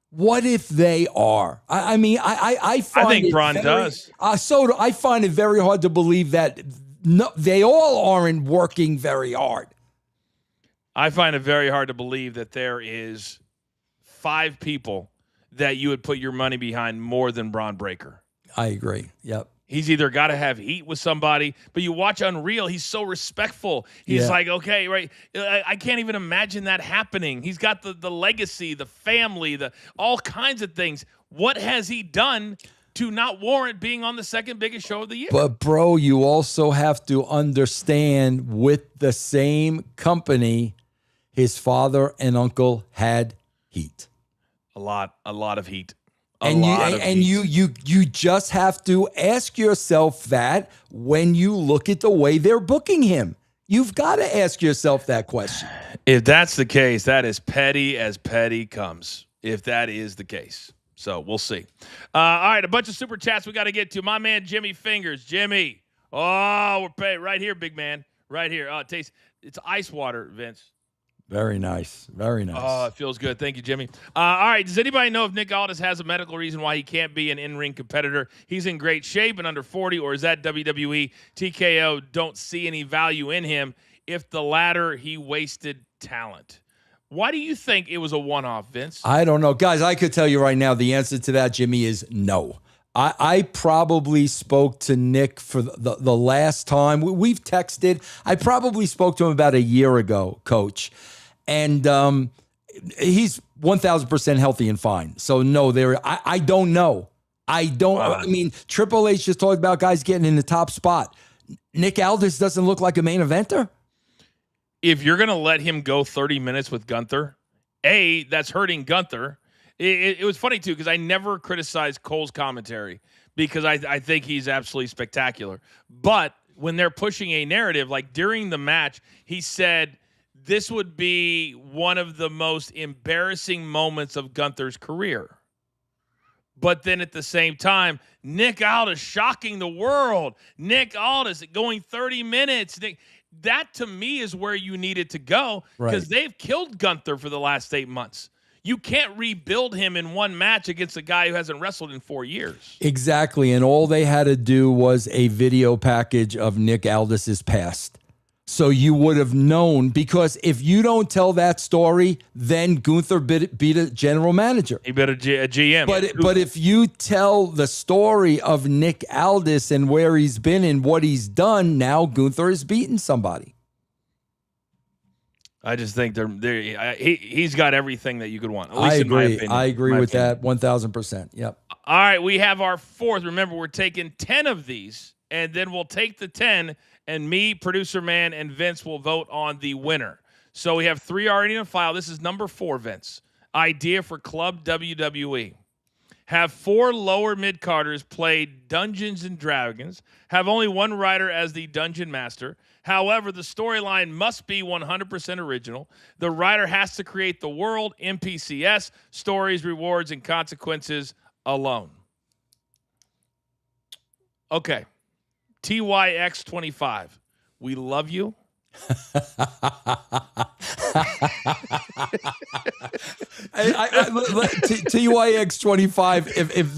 What if they are? I mean, I think Braun does. So I find it very hard to believe that they all aren't working very hard. I find it very hard to believe that there is 5 people that you would put your money behind more than Braun Breaker. I agree. Yep. He's either got to have heat with somebody, but you watch Unreal, he's so respectful. He's like, okay, right. I can't even imagine that happening. He's got the legacy, the family, all kinds of things. What has he done to not warrant being on the second biggest show of the year? But, bro, you also have to understand, with the same company, his father and uncle had heat. A lot of heat. You just have to ask yourself that when you look at the way they're booking him. You've got to ask yourself that question. If that's the case, that is petty as petty comes. If that is the case. So we'll see. All right, a bunch of super chats we got to get to. My man, Jimmy Fingers. Jimmy. Oh, we're paying right here, big man. Right here. Oh, it's ice water, Vince. Very nice. Very nice. Oh, it feels good. Thank you, Jimmy. All right. Does anybody know if Nick Aldis has a medical reason why he can't be an in-ring competitor? He's in great shape and under 40, or is that WWE TKO don't see any value in him? If the latter, he wasted talent. Why do you think it was a one-off, Vince? I don't know. Guys, I could tell you right now the answer to that, Jimmy, is no. I probably spoke to Nick for the last time. We've texted. I probably spoke to him about a year ago, Coach. And he's 1,000% healthy and fine. So, no, I don't know. I don't. Wow. I mean, Triple H just talked about guys getting in the top spot. Nick Aldis doesn't look like a main eventer. If you're going to let him go 30 minutes with Gunther, that's hurting Gunther. It was funny, too, because I never criticized Cole's commentary because I think he's absolutely spectacular. But when they're pushing a narrative, like during the match, he said, this would be one of the most embarrassing moments of Gunther's career. But then at the same time, Nick Aldis shocking the world. Nick Aldis going 30 minutes. That, to me, is where you needed to go because they've killed Gunther for the last 8 months. You can't rebuild him in one match against a guy who hasn't wrestled in 4 years. Exactly, and all they had to do was a video package of Nick Aldis's past. So you would have known, because if you don't tell that story, then Gunther beat a general manager. He beat a GM. But if you tell the story of Nick Aldis and where he's been and what he's done, now Gunther has beaten somebody. I just think he's got everything that you could want. At least I agree. In my opinion. I agree with that 1,000%. Yep. All right, we have our fourth. Remember, we're taking 10 of these, and then we'll take the 10. And me, Producer Man, and Vince will vote on the winner. So we have 3 already in a file. This is number 4, Vince. Idea for Club WWE. Have 4 lower mid-carders play Dungeons and Dragons. Have only one writer as the Dungeon Master. However, the storyline must be 100% original. The writer has to create the world, NPCs, stories, rewards, and consequences alone. Okay. TYX25, we love you. TYX25, if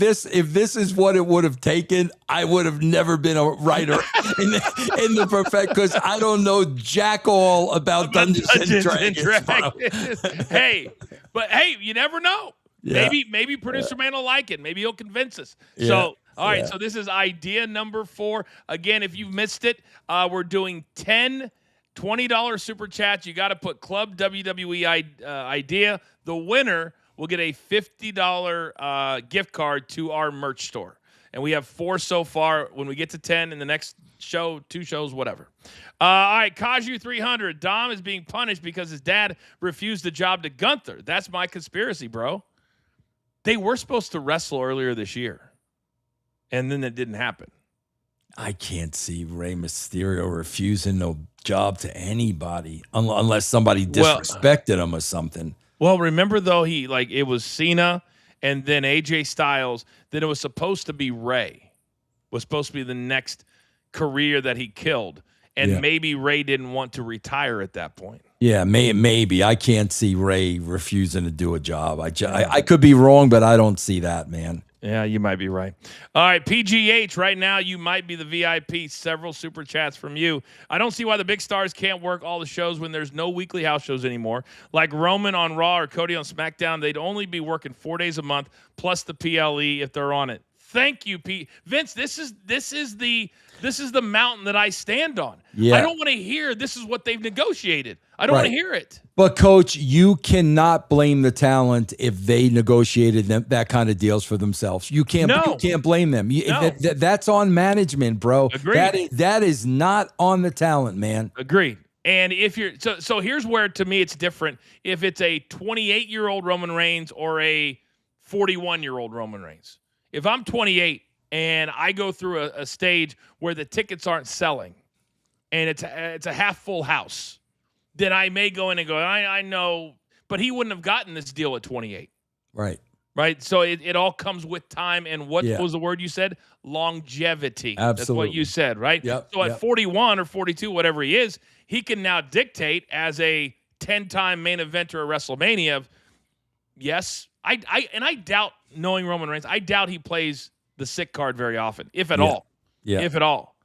this is what it would have taken, I would have never been a writer in the perfect, because I don't know jack all about Dungeons and Dragons. Hey, you never know. Yeah. Maybe Producer Man will like it. Maybe he'll convince us. Yeah. So, all right. Yeah. So this is idea number 4. Again, if you've missed it, we're doing 10 $20 super chats. You got to put Club WWE idea. The winner will get a $50 gift card to our merch store. And we have 4 so far. When we get to 10 in the next show, 2 shows, whatever. All right, Kaju 300. Dom is being punished because his dad refused the job to Gunther. That's my conspiracy, bro. They were supposed to wrestle earlier this year, and then it didn't happen. I can't see Rey Mysterio refusing no job to anybody unless somebody disrespected him or something. Well, remember, though, it was Cena and then AJ Styles. Then it was supposed to be Rey. Was supposed to be the next career that he killed. And maybe Rey didn't want to retire at that point. Yeah, maybe. I can't see Rey refusing to do a job. I could be wrong, but I don't see that, man. Yeah, you might be right. All right, PGH, right now you might be the VIP. Several super chats from you. I don't see why the big stars can't work all the shows when there's no weekly house shows anymore. Like Roman on Raw or Cody on SmackDown, they'd only be working 4 days a month, plus the PLE if they're on it. Thank you, Pete. Vince, this is the mountain that I stand on. Yeah. I don't want to hear this is what they've negotiated. I don't want to hear it. But, Coach, you cannot blame the talent if they negotiated that kind of deals for themselves. You can't blame them. That's on management, bro. Agreed. That is not on the talent, man. Agreed. And if you're so here's where, to me, it's different. If it's a 28-year-old Roman Reigns or a 41-year-old Roman Reigns. If I'm 28 and I go through a stage where the tickets aren't selling and it's a half full house, then I may go in and go, I know, but he wouldn't have gotten this deal at 28. Right. So it all comes with time. And what was the word you said? Longevity. Absolutely. That's what you said, right? Yep. So at 41 or 42, whatever he is, he can now dictate as a 10-time main eventer at WrestleMania. Yes. I doubt, knowing Roman Reigns, I doubt he plays the sick card very often, if at all. Yeah. If at all.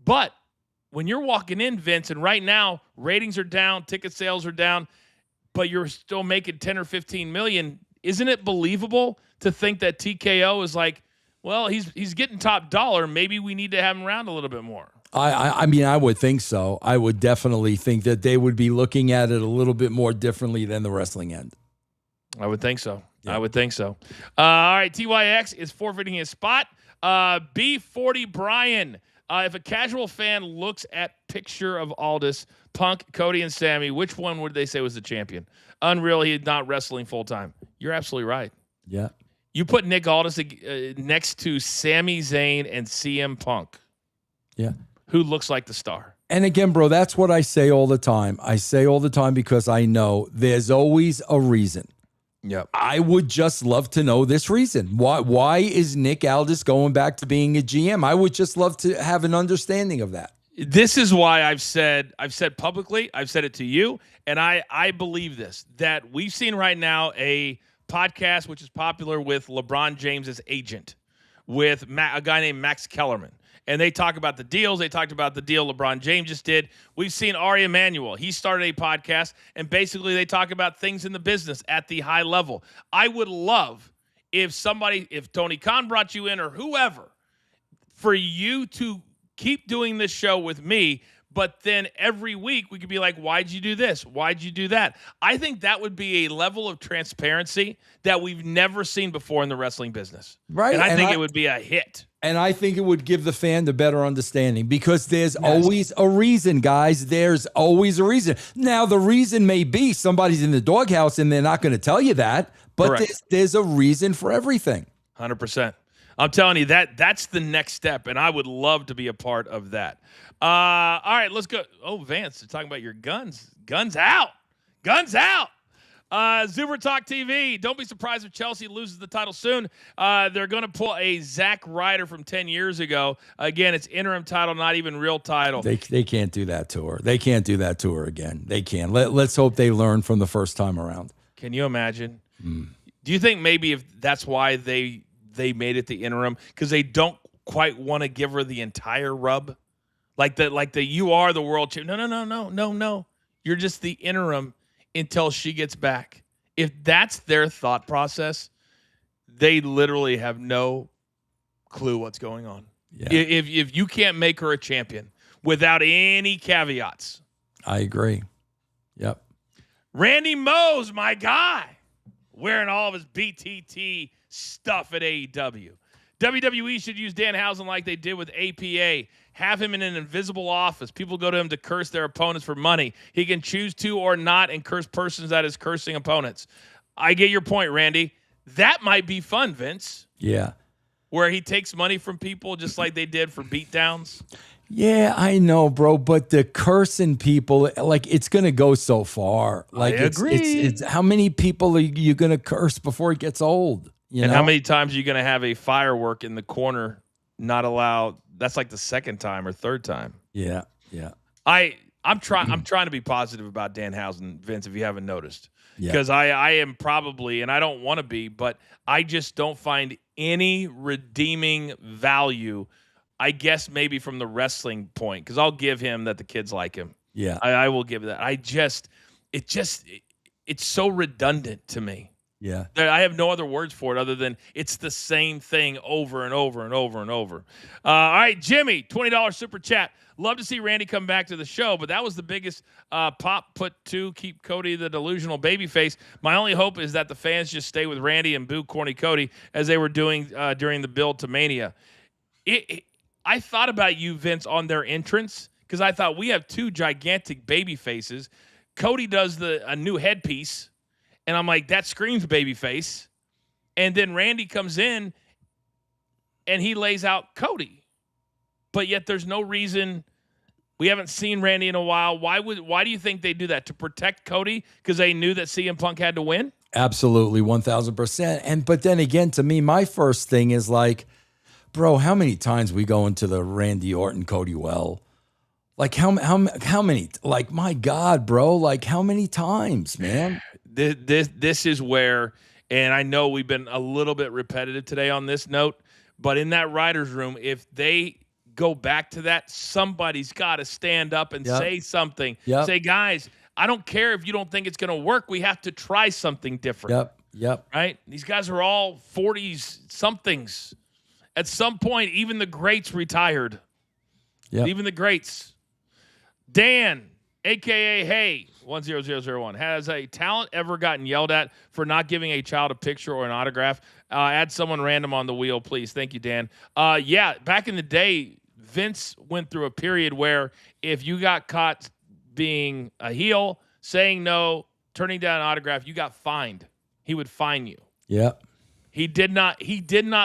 But when you're walking in, Vince, and right now ratings are down, ticket sales are down, but you're still making 10 or 15 million, isn't it believable to think that TKO is like, well, he's getting top dollar, maybe we need to have him around a little bit more? I mean, I would think so. I would definitely think that they would be looking at it a little bit more differently than the wrestling end. I would think so. Yeah. I would think so. All right, TYX is forfeiting his spot. B40 Brian. If a casual fan looks at picture of Aldis, Punk, Cody, and Sammy, which one would they say was the champion? Unreal, he is not wrestling full-time. You're absolutely right. Yeah. You put Nick Aldis next to Sami Zayn and CM Punk. Yeah. Who looks like the star. And again, bro, that's what I say all the time. I say all the time because I know there's always a reason. Yep. I would just love to know this reason. Why is Nick Aldis going back to being a GM? I would just love to have an understanding of that. This is why I've said publicly, I've said it to you, and I believe this, that we've seen right now a podcast which is popular with LeBron James's agent, with a guy named Max Kellerman. And they talk about the deals. They talked about the deal LeBron James just did. We've seen Ari Emanuel. He started a podcast, and basically they talk about things in the business at the high level. I would love if Tony Khan brought you in or whoever, for you to keep doing this show with me, but then every week we could be like, why'd you do this? Why'd you do that? I think that would be a level of transparency that we've never seen before in the wrestling business. Right. And I think it would be a hit. And I think it would give the fan the better understanding because there's always a reason, guys. There's always a reason. Now, the reason may be somebody's in the doghouse and they're not going to tell you that, but there's a reason for everything. 100%. I'm telling you, that's the next step, and I would love to be a part of that. All right, let's go. Oh, Vance, they're talking about your guns. Guns out. Guns out. Zuber Talk TV. Don't be surprised if Chelsea loses the title soon. They're going to pull a Zack Ryder from 10 years ago. Again, it's interim title, not even real title. They can't do that to her. They can't do that to her again. They can't. Let's hope they learn from the first time around. Can you imagine? Do you think maybe if that's why they made it the interim, because they don't quite want to give her the entire rub? Like the you are the world champion. No. You're just the interim until she gets back. If that's their thought process, they literally have no clue what's going on. Yeah. If you can't make her a champion without any caveats. I agree. Yep. Randy Mose, my guy, wearing all of his BTT stuff at AEW. WWE should use Danhausen like they did with APA. Have him in an invisible office. People go to him to curse their opponents for money. He can choose to or not and curse persons that is cursing opponents. I get your point, Randy. That might be fun, Vince. Yeah. Where he takes money from people just like they did for beatdowns. Yeah, I know, bro, but the cursing people, like, it's going to go so far. Like, I agree. It's how many people are you going to curse before it gets old? You know? How many times are you going to have a firework in the corner not allowed? That's like the second time or third time. Yeah. I'm trying to be positive about Danhausen, Vince, if you haven't noticed. Because I am probably, and I don't want to be, but I just don't find any redeeming value, I guess maybe from the wrestling point, because I'll give him that the kids like him. Yeah. I will give that. It's so redundant to me. Yeah. I have no other words for it other than it's the same thing over and over and over and over. All right, Jimmy, $20 super chat. Love to see Randy come back to the show, but that was the biggest pop put to keep Cody the delusional babyface. My only hope is that the fans just stay with Randy and boo corny Cody as they were doing during the build to Mania. I thought about you, Vince, on their entrance because I thought we have two gigantic baby faces. Cody does a new headpiece, and I'm like, that screams babyface. And then Randy comes in, and he lays out Cody. But yet there's no reason. We haven't seen Randy in a while. Why do you think they do that? To protect Cody because they knew that CM Punk had to win? Absolutely, 1,000%. But then again, to me, my first thing is like, bro, how many times we go into the Randy Orton, Cody Well? Like how many? Like, my God, bro, like how many times, man? This is where, and I know we've been a little bit repetitive today on this note, but in that writer's room, if they go back to that, somebody's got to stand up and say something. Say, guys, I don't care if you don't think it's going to work. We have to try something different. Yep. Right? These guys are all 40s somethings. At some point, even the greats retired. Yep. Even the greats. Dan, a.k.a. Hey, 10001. Has a talent ever gotten yelled at for not giving a child a picture or an autograph? Add someone random on the wheel, please. Thank you, Dan. Yeah, back in the day, Vince went through a period where if you got caught being a heel, saying no, turning down an autograph, you got fined. He would fine you. Yeah. He did not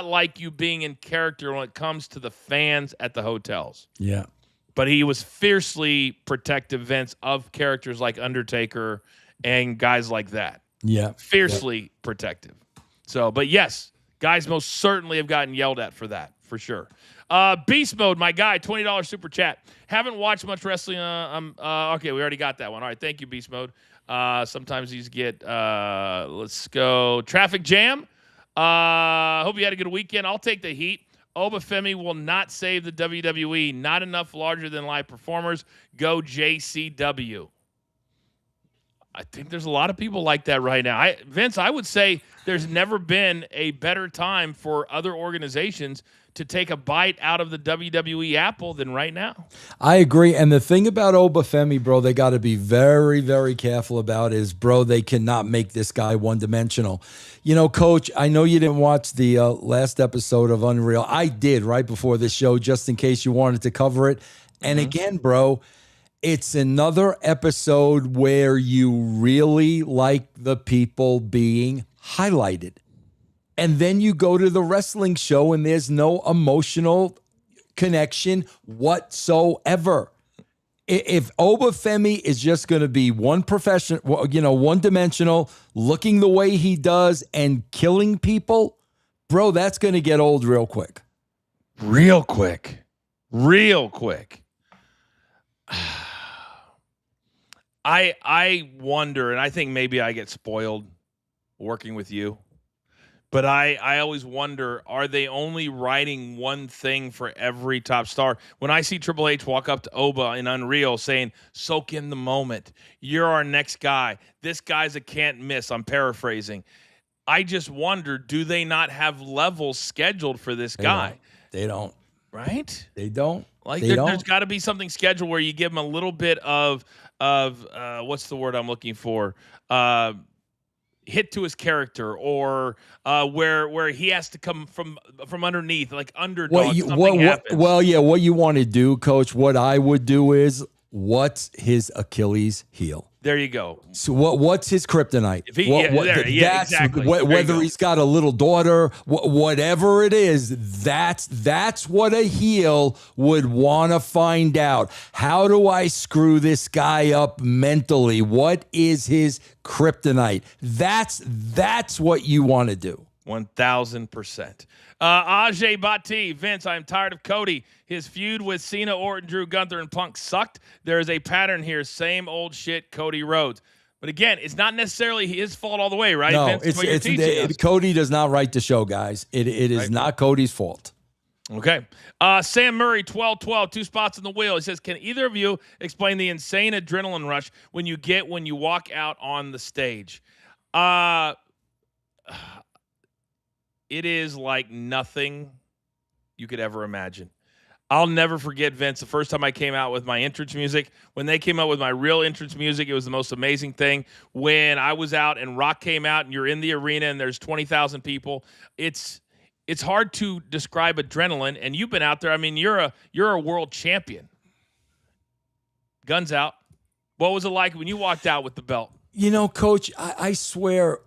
like you being in character when it comes to the fans at the hotels. Yeah. But he was fiercely protective, Vince, of characters like Undertaker and guys like that. Yeah. Fiercely protective. So, but yes, guys most certainly have gotten yelled at for that, for sure. Beast Mode, my guy, $20 super chat. Haven't watched much wrestling. Okay, we already got that one. All right, thank you, Beast Mode. Sometimes these get, let's go, Traffic Jam. Hope you had a good weekend. I'll take the heat. Obafemi will not save the WWE. Not enough larger-than-life performers. Go JCW. I think there's a lot of people like that right now. Vince, I would say there's never been a better time for other organizations to take a bite out of the WWE apple than right now. I agree. And the thing about Obafemi, bro, they got to be very, very careful about is, bro, they cannot make this guy one-dimensional. You know, Coach, I know you didn't watch the last episode of Unreal. I did right before the show, just in case you wanted to cover it. And again, bro, it's another episode where you really like the people being highlighted. And then you go to the wrestling show and there's no emotional connection whatsoever. If Obafemi is just going to be one-dimensional, looking the way he does and killing people, bro, that's going to get old real quick. Real quick. I wonder, and I think maybe I get spoiled working with you, but I always wonder, are they only writing one thing for every top star? When I see Triple H walk up to Oba in Unreal saying, soak in the moment. You're our next guy. This guy's a can't miss. I'm paraphrasing. I just wonder, do they not have levels scheduled for this guy? They don't. Right? They don't. Like there's got to be something scheduled where you give him a little bit of what's the word I'm looking for? Hit to his character, or where he has to come from underneath, like underdog. What you want to do, Coach? What I would do is, what's his Achilles heel? There you go. So what's his kryptonite? Exactly. Whether he's got a little daughter, whatever it is, that's what a heel would want to find out. How do I screw this guy up mentally? What is his kryptonite? That's what you want to do. 1,000%. Ajay Bhatti, Vince, I'm tired of Cody. His feud with Cena, Orton, Drew, Gunther, and Punk sucked. There is a pattern here. Same old shit, Cody Rhodes. But again, it's not necessarily his fault all the way, right? No, Vince, Cody does not write the show, guys. It is not Cody's fault. Okay. Sam Murray, 12-12, 2 spots on the wheel. He says, can either of you explain the insane adrenaline rush when you walk out on the stage? it is like nothing you could ever imagine. I'll never forget, Vince, the first time I came out with my entrance music. When they came out with my real entrance music, it was the most amazing thing. When I was out and Rock came out and you're in the arena and there's 20,000 people, it's hard to describe adrenaline. And you've been out there. I mean, you're a world champion. Guns out. What was it like when you walked out with the belt? You know, Coach, I swear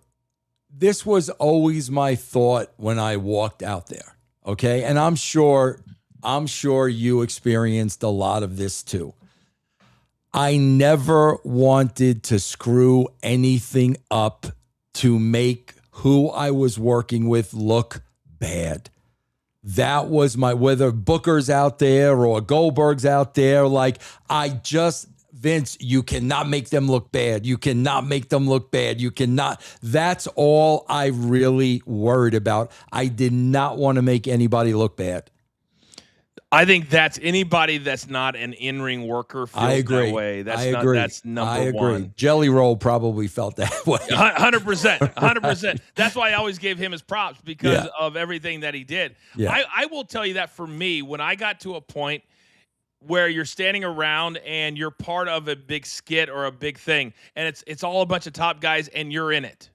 this was always my thought when I walked out there. Okay. And I'm sure you experienced a lot of this too. I never wanted to screw anything up to make who I was working with look bad. That was whether Booker's out there or Goldberg's out there, Vince, you cannot make them look bad. You cannot make them look bad. You cannot. That's all I really worried about. I did not want to make anybody look bad. I think that's anybody that's not an in-ring worker feels I agree. That way. I agree. That's number one. Jelly Roll probably felt that way. 100%. 100%. That's why I always gave him his props because of everything that he did. Yeah. I will tell you that for me, when I got to a point where you're standing around and you're part of a big skit or a big thing, and it's all a bunch of top guys and you're in it.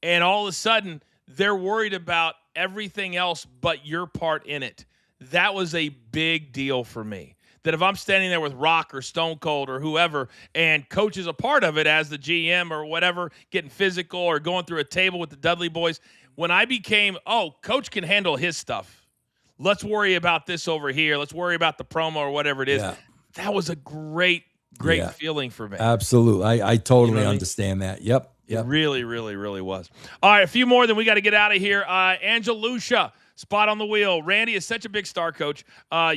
And all of a sudden, they're worried about everything else but your part in it. That was a big deal for me. That if I'm standing there with Rock or Stone Cold or whoever, and Coach is a part of it as the GM or whatever, getting physical or going through a table with the Dudley boys, when I became, Coach can handle his stuff. Let's worry about this over here. Let's worry about the promo or whatever it is. Yeah. That was a great feeling for me. Absolutely. I totally understand that. Yep. It really, really, really was. All right, a few more, then we got to get out of here. Angelusha. Spot on the wheel. Randy is such a big star, Coach.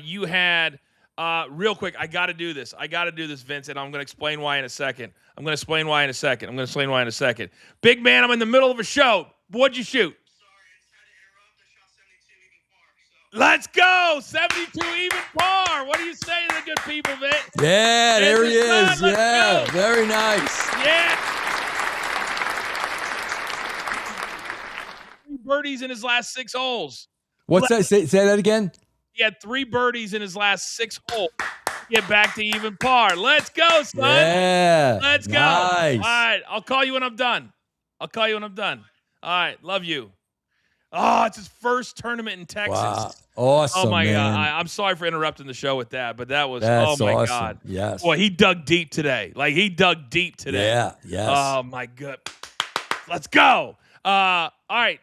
You had, real quick, I got to do this, Vince, and I'm going to explain why in a second. Big man, I'm in the middle of a show. What'd you shoot? Let's go. 72 even par. What do you say to the good people, Vince? Yeah, there he is. Yeah, go. Very nice. Yeah. Birdies in his last 6 holes. What's that? Say that again. He had 3 birdies in his last 6 holes. Get back to even par. Let's go, son. Yeah. Let's go. Nice. All right. I'll call you when I'm done. All right. Love you. Oh, it's his first tournament in Texas. Wow. Awesome. Oh my man. God. I'm sorry for interrupting the show with that, but that's awesome. God. Yes. Boy, he dug deep today. Yeah. Yes. Oh my God. Let's go. All right.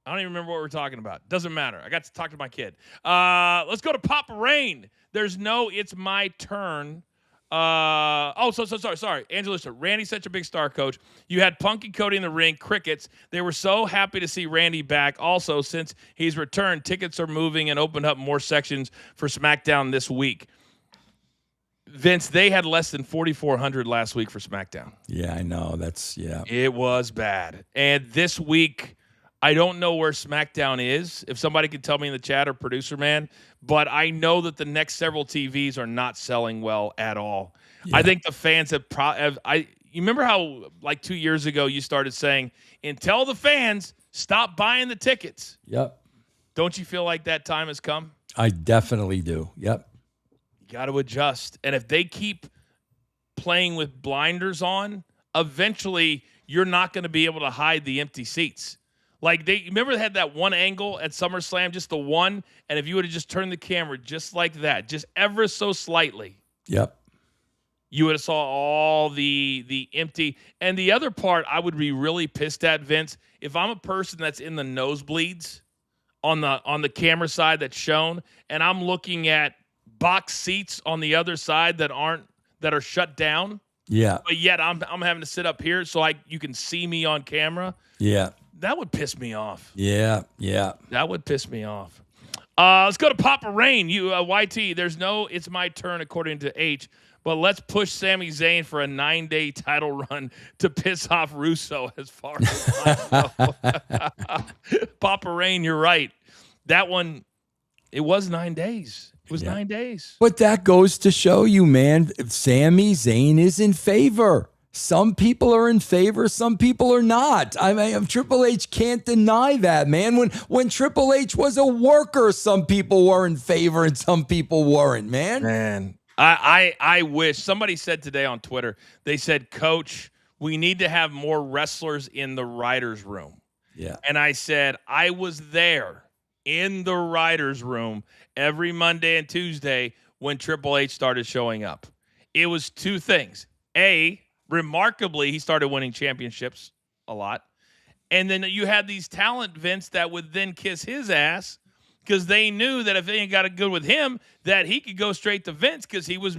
I don't even remember what we're talking about. Doesn't matter. I got to talk to my kid. Let's go to Papa Rain. There's no It's My Turn. Sorry. Angelusha, Randy's such a big star, Coach. You had Punk and Cody in the ring, crickets. They were so happy to see Randy back. Also, since he's returned, tickets are moving and opened up more sections for SmackDown this week. Vince, they had less than 4,400 last week for SmackDown. Yeah, I know. It was bad. And this week, I don't know where SmackDown is. If somebody could tell me in the chat or producer man, but I know that the next several TVs are not selling well at all. Yeah. I think the fans have you remember how like 2 years ago you started saying, and tell the fans stop buying the tickets. Yep. Don't you feel like that time has come? I definitely do. Yep. You got to adjust. And if they keep playing with blinders on, eventually you're not going to be able to hide the empty seats. Like remember they had that one angle at SummerSlam, just the one, and if you would have just turned the camera just like that, just ever so slightly, yep, you would have saw all the empty. And the other part I would be really pissed at, Vince, if I'm a person that's in the nosebleeds on the camera side that's shown, and I'm looking at box seats on the other side that are shut down. Yeah. But yet I'm having to sit up here so you can see me on camera. Yeah. That would piss me off. Yeah. That would piss me off. Let's go to Papa Rain. YT, there's no It's My Turn according to H, but let's push Sami Zayn for a 9-day title run to piss off Russo as far as I know. Papa Rain, you're right. That one, it was 9 days. It was 9 days. But that goes to show you, man, Sami Zayn is in favor. Some people are in favor, some people are not. I mean, Triple H can't deny that, man. When Triple H was a worker, some people were in favor and some people weren't, man. Man, I wish somebody said today on Twitter, they said, Coach, we need to have more wrestlers in the writer's room. Yeah. And I said, I was there in the writer's room every Monday and Tuesday when Triple H started showing up. It was two things. A, remarkably, he started winning championships a lot. And then you had these talent, Vince, that would then kiss his ass because they knew that if they ain't got it good with him, that he could go straight to Vince because he was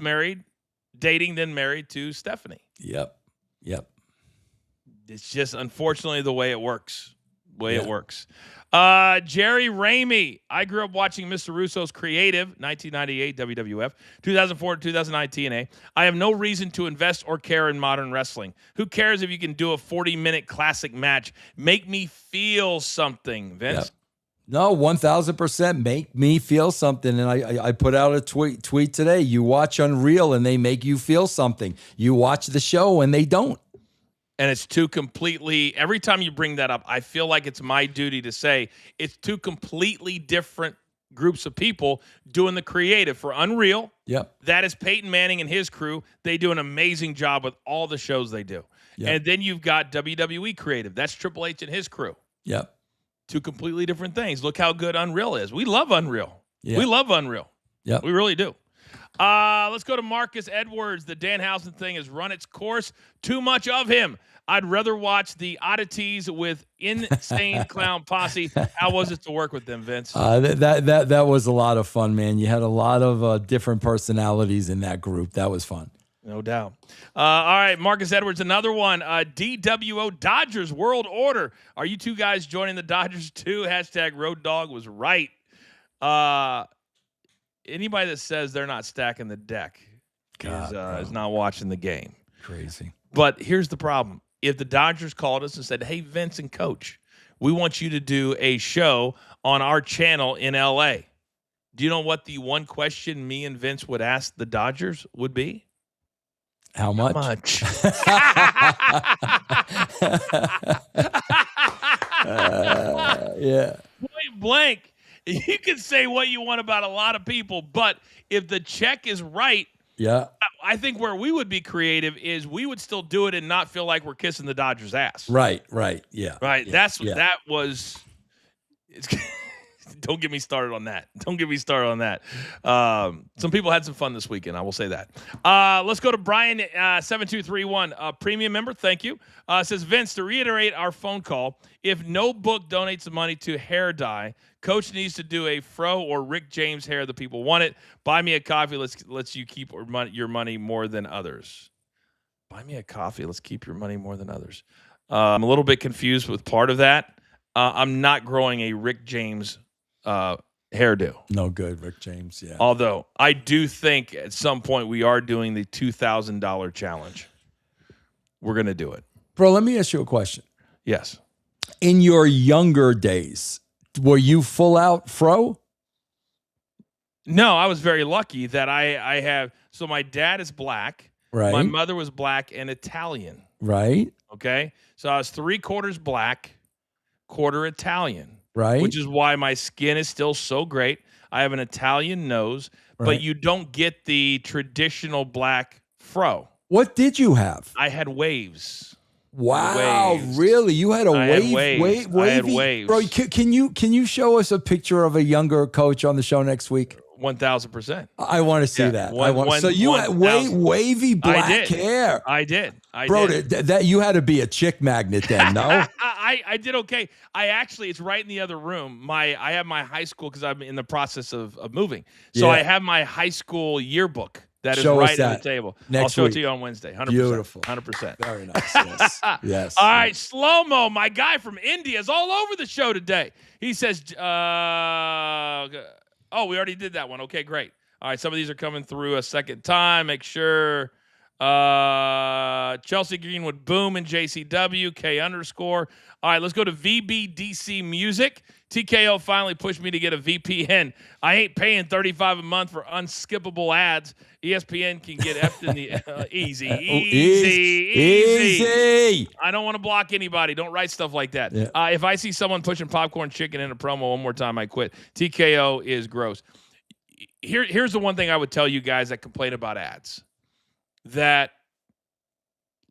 dating, then married to Stephanie. Yep. It's just unfortunately the way it works. It works. Jerry Ramey. I grew up watching Mr. Russo's Creative, 1998 WWF, 2004 to 2009 TNA. I have no reason to invest or care in modern wrestling. Who cares if you can do a 40-minute classic match? Make me feel something, Vince. Yep. No, 1,000% make me feel something. And I put out a tweet today. You watch Unreal and they make you feel something. You watch the show and they don't. And it's two completely, every time you bring that up, I feel like it's my duty to say it's two completely different groups of people doing the creative. For Unreal, yep, that is Peyton Manning and his crew. They do an amazing job with all the shows they do. Yep. And then you've got WWE Creative. That's Triple H and his crew. Yep. Two completely different things. Look how good Unreal is. We love Unreal. Yep. We love Unreal. Yep. We really do. Let's go to Marcus Edwards. The Danhausen thing has run its course. Too much of him. I'd rather watch the oddities with Insane Clown Posse. How was it to work with them, Vince? That was a lot of fun, man. You had a lot of different personalities in that group. That was fun. No doubt. All right, Marcus Edwards, another one. DWO Dodgers World Order. Are you two guys joining the Dodgers too? Hashtag Road Dogg was right. Anybody that says they're not stacking the deck is not watching the game. Crazy. But here's the problem. If the Dodgers called us and said, hey, Vince and Coach, we want you to do a show on our channel in L.A., do you know what the one question me and Vince would ask the Dodgers would be? How much? Yeah. Point blank. You can say what you want about a lot of people, but if the check is right, yeah, I think where we would be creative is we would still do it and not feel like we're kissing the Dodgers' ass. Right, yeah. Right. Yeah, That was. Don't get me started on that. Some people had some fun this weekend. I will say that. Let's go to Brian 7231, premium member. Thank you. Says Vince, to reiterate our phone call, if no book donates the money to hair dye, Coach needs to do a Fro or Rick James hair. The people want it. Buy me a coffee. Let's you keep your money more than others. Buy me a coffee. Let's keep your money more than others. I'm a little bit confused with part of that. I'm not growing a Rick James hairdo. No good, Rick James, yeah. Although I do think at some point we are doing the $2,000 challenge. We're going to do it. Bro, let me ask you a question. Yes. In your younger days, were you full out fro? No, I was very lucky that I have. So my dad is black. Right. My mother was black and Italian. Right. Okay. So I was 3/4 black, quarter Italian. Right. Which is why my skin is still so great. I have an Italian nose, right, but you don't get the traditional black fro. What did you have? I had waves. Wow, waves. Really? You had a wavy? I had waves. Bro, can you show us a picture of a younger Coach on the show next week? 1,000%. I want to see that. So you had wavy black hair. I did. Bro, that you had to be a chick magnet then, no? I did okay. It's right in the other room. I have my high school because I'm in the process of moving. So I have my high school yearbook. That is right on the table. I'll show it to you on Wednesday. 100%. Beautiful. 100%. Very nice. Yes. Yes. All right. Slow-mo, my guy from India, is all over the show today. He says, we already did that one. Okay, great. All right. Some of these are coming through a second time. Make sure. Chelsea Greenwood, boom, and JCW, K _. All right, let's go to VBDC Music. TKO finally pushed me to get a VPN. I ain't paying $35 a month for unskippable ads. ESPN can get effed in the easy. I don't want to block anybody. Don't write stuff like that. Yeah. If I see someone pushing popcorn chicken in a promo one more time, I quit. TKO is gross. Here's the one thing I would tell you guys that complain about ads. That,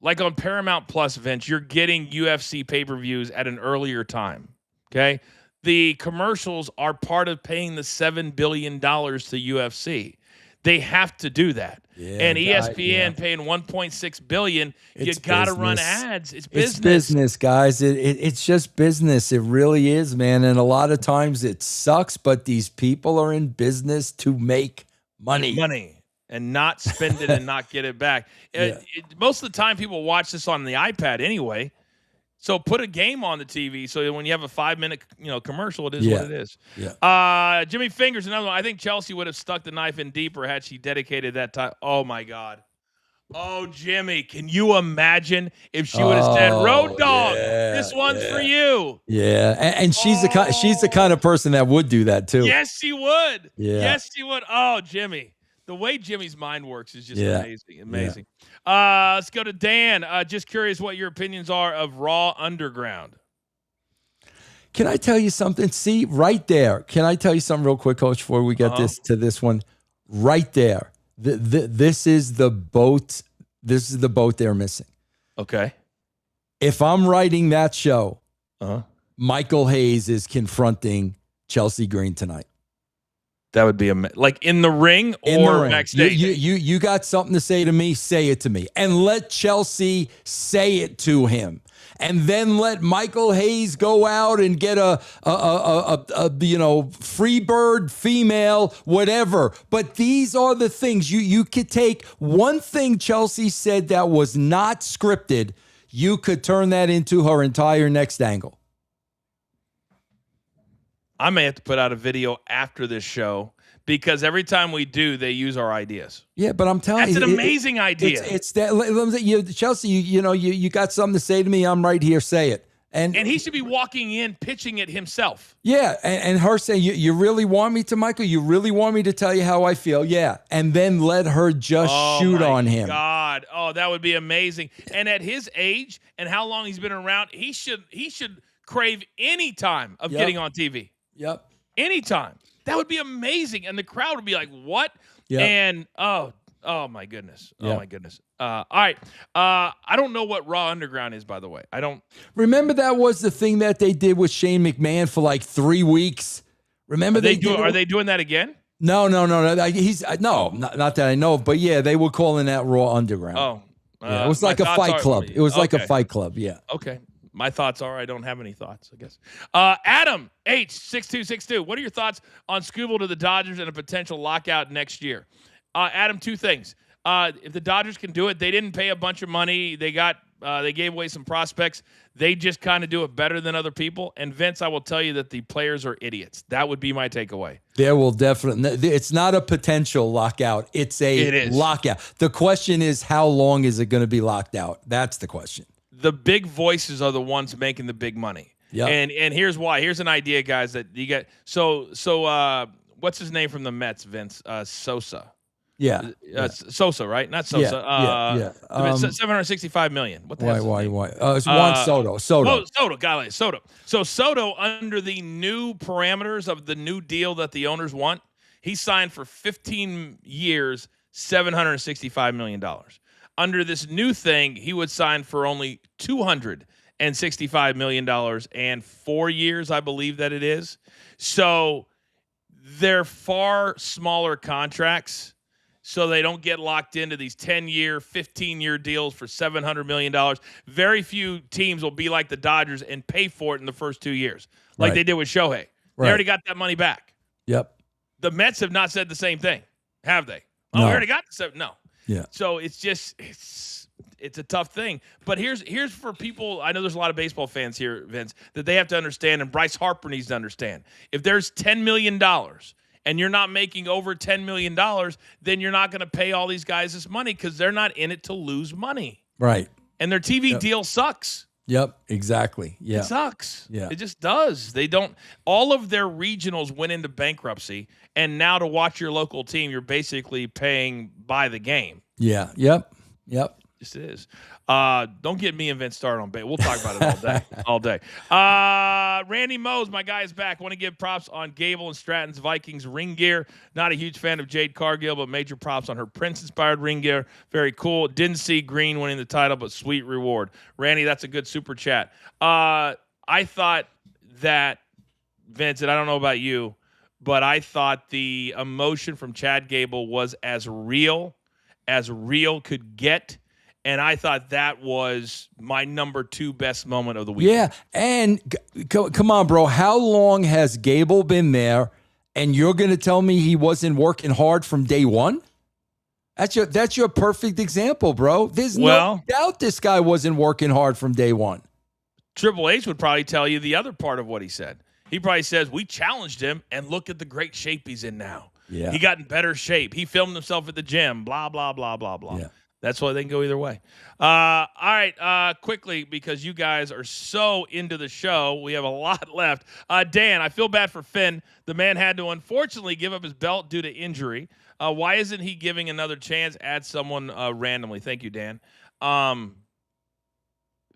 like on Paramount Plus, Vince, you're getting UFC pay-per-views at an earlier time, okay? The commercials are part of paying the $7 billion to UFC. They have to do that. Yeah, and ESPN paying $1.6 billion, you got to run ads. It's business. It's business, guys. It's just business. It really is, man. And a lot of times it sucks, but these people are in business to make money. And not spend it and not get it back. Most of the time, people watch this on the iPad anyway. So put a game on the TV so that when you have a 5-minute commercial, it is what it is. Yeah. Jimmy Fingers, another one. I think Chelsea would have stuck the knife in deeper had she dedicated that time. Oh, my God. Oh, Jimmy, can you imagine if she would have said, Road Dogg, this one's for you. Yeah, and she's the kind of person that would do that, too. Yes, she would. Yeah. Yes, she would. Oh, Jimmy. The way Jimmy's mind works is just amazing. Let's go to Dan. Just curious what your opinions are of Raw Underground. Can I tell you something? See, right there. Can I tell you something real quick, Coach, before we get to this one? Right there. This is the boat. This is the boat they're missing. Okay. If I'm writing that show, Michael Hayes is confronting Chelsea Green tonight. That would be like in the ring or backstage. You got something to say to me, say it to me. And let Chelsea say it to him. And then let Michael Hayes go out and get a free bird, female, whatever. But these are the things. You could take one thing Chelsea said that was not scripted. You could turn that into her entire next angle. I may have to put out a video after this show because every time we do, they use our ideas. Yeah, but I'm telling you. That's an amazing idea. It's that, Chelsea, you got something to say to me, I'm right here, say it. And he should be walking in, pitching it himself. Yeah, and her saying, you really want me to, Michael? You really want me to tell you how I feel? Yeah, and then let her just shoot on him. God, that would be amazing. And at his age and how long he's been around, he should crave any time of getting on TV. Yep. Anytime. That would be amazing. And the crowd would be like, what? Yep. And, oh my goodness. Oh, my goodness. All right. I don't know what Raw Underground is, by the way. I don't. Remember that was the thing that they did with Shane McMahon for like 3 weeks? Remember Are they doing that again? No. Not that I know of, but yeah, they were calling that Raw Underground. Oh. Yeah, it was like a fight club. It was like a fight club, yeah. Okay. My thoughts are I don't have any thoughts, I guess. Adam H6262. What are your thoughts on Scooble to the Dodgers and a potential lockout next year? Adam, 2 things. If the Dodgers can do it, they didn't pay a bunch of money. They gave away some prospects. They just kind of do it better than other people. And Vince, I will tell you that the players are idiots. That would be my takeaway. There will definitely. It's not a potential lockout. It is lockout. The question is, how long is it going to be locked out? That's the question. The big voices are the ones making the big money. Yeah. And here's why. Here's an idea, guys, that you get. So what's his name from the Mets, Vince? Sosa. Yeah. Sosa, right? Not Sosa. Yeah. $765 million. What the hell? Why? It's Juan Soto. Soto. So Soto, under the new parameters of the new deal that the owners want, he signed for 15 years, $765 million. Under this new thing, he would sign for only $265 million and 4 years, I believe that it is. So they're far smaller contracts, so they don't get locked into these 10-year, 15-year deals for $700 million. Very few teams will be like the Dodgers and pay for it in the first 2 years, like they did with Shohei. They already got that money back. Yep. The Mets have not said the same thing, have they? No. We already got the seven. No. Yeah. So it's a tough thing. But here's for people. I know there's a lot of baseball fans here, Vince, that they have to understand, and Bryce Harper needs to understand. If there's $10 million and you're not making over $10 million, then you're not going to pay all these guys this money because they're not in it to lose money. Right. And their TV deal sucks. Yep, exactly. Yeah. It sucks. Yeah. It just does. They don't – all of their regionals went into bankruptcy, and now to watch your local team, you're basically paying by the game. Yeah. Yep. Just is. Don't get me and Vince started on bait. We'll talk about it all day. Randy Mose, my guy, is back. Want to give props on Gable and Stratton's Vikings ring gear. Not a huge fan of Jade Cargill, but major props on her Prince-inspired ring gear. Very cool. Didn't see Green winning the title, but sweet reward. Randy, that's a good super chat. I thought that, Vince, and I don't know about you, but I thought the emotion from Chad Gable was as real could get. And I thought that was my number 2 best moment of the week. Yeah, and come on, bro. How long has Gable been there, and you're going to tell me he wasn't working hard from day one? That's your perfect example, bro. There's no doubt this guy wasn't working hard from day one. Triple H would probably tell you the other part of what he said. He probably says, we challenged him, and look at the great shape he's in now. Yeah. He got in better shape. He filmed himself at the gym, blah, blah, blah, blah, blah. Yeah. That's why they can go either way. All right, quickly, because you guys are so into the show, we have a lot left. Dan, I feel bad for Finn. The man had to unfortunately give up his belt due to injury. Why isn't he giving another chance? Add someone randomly. Thank you, Dan.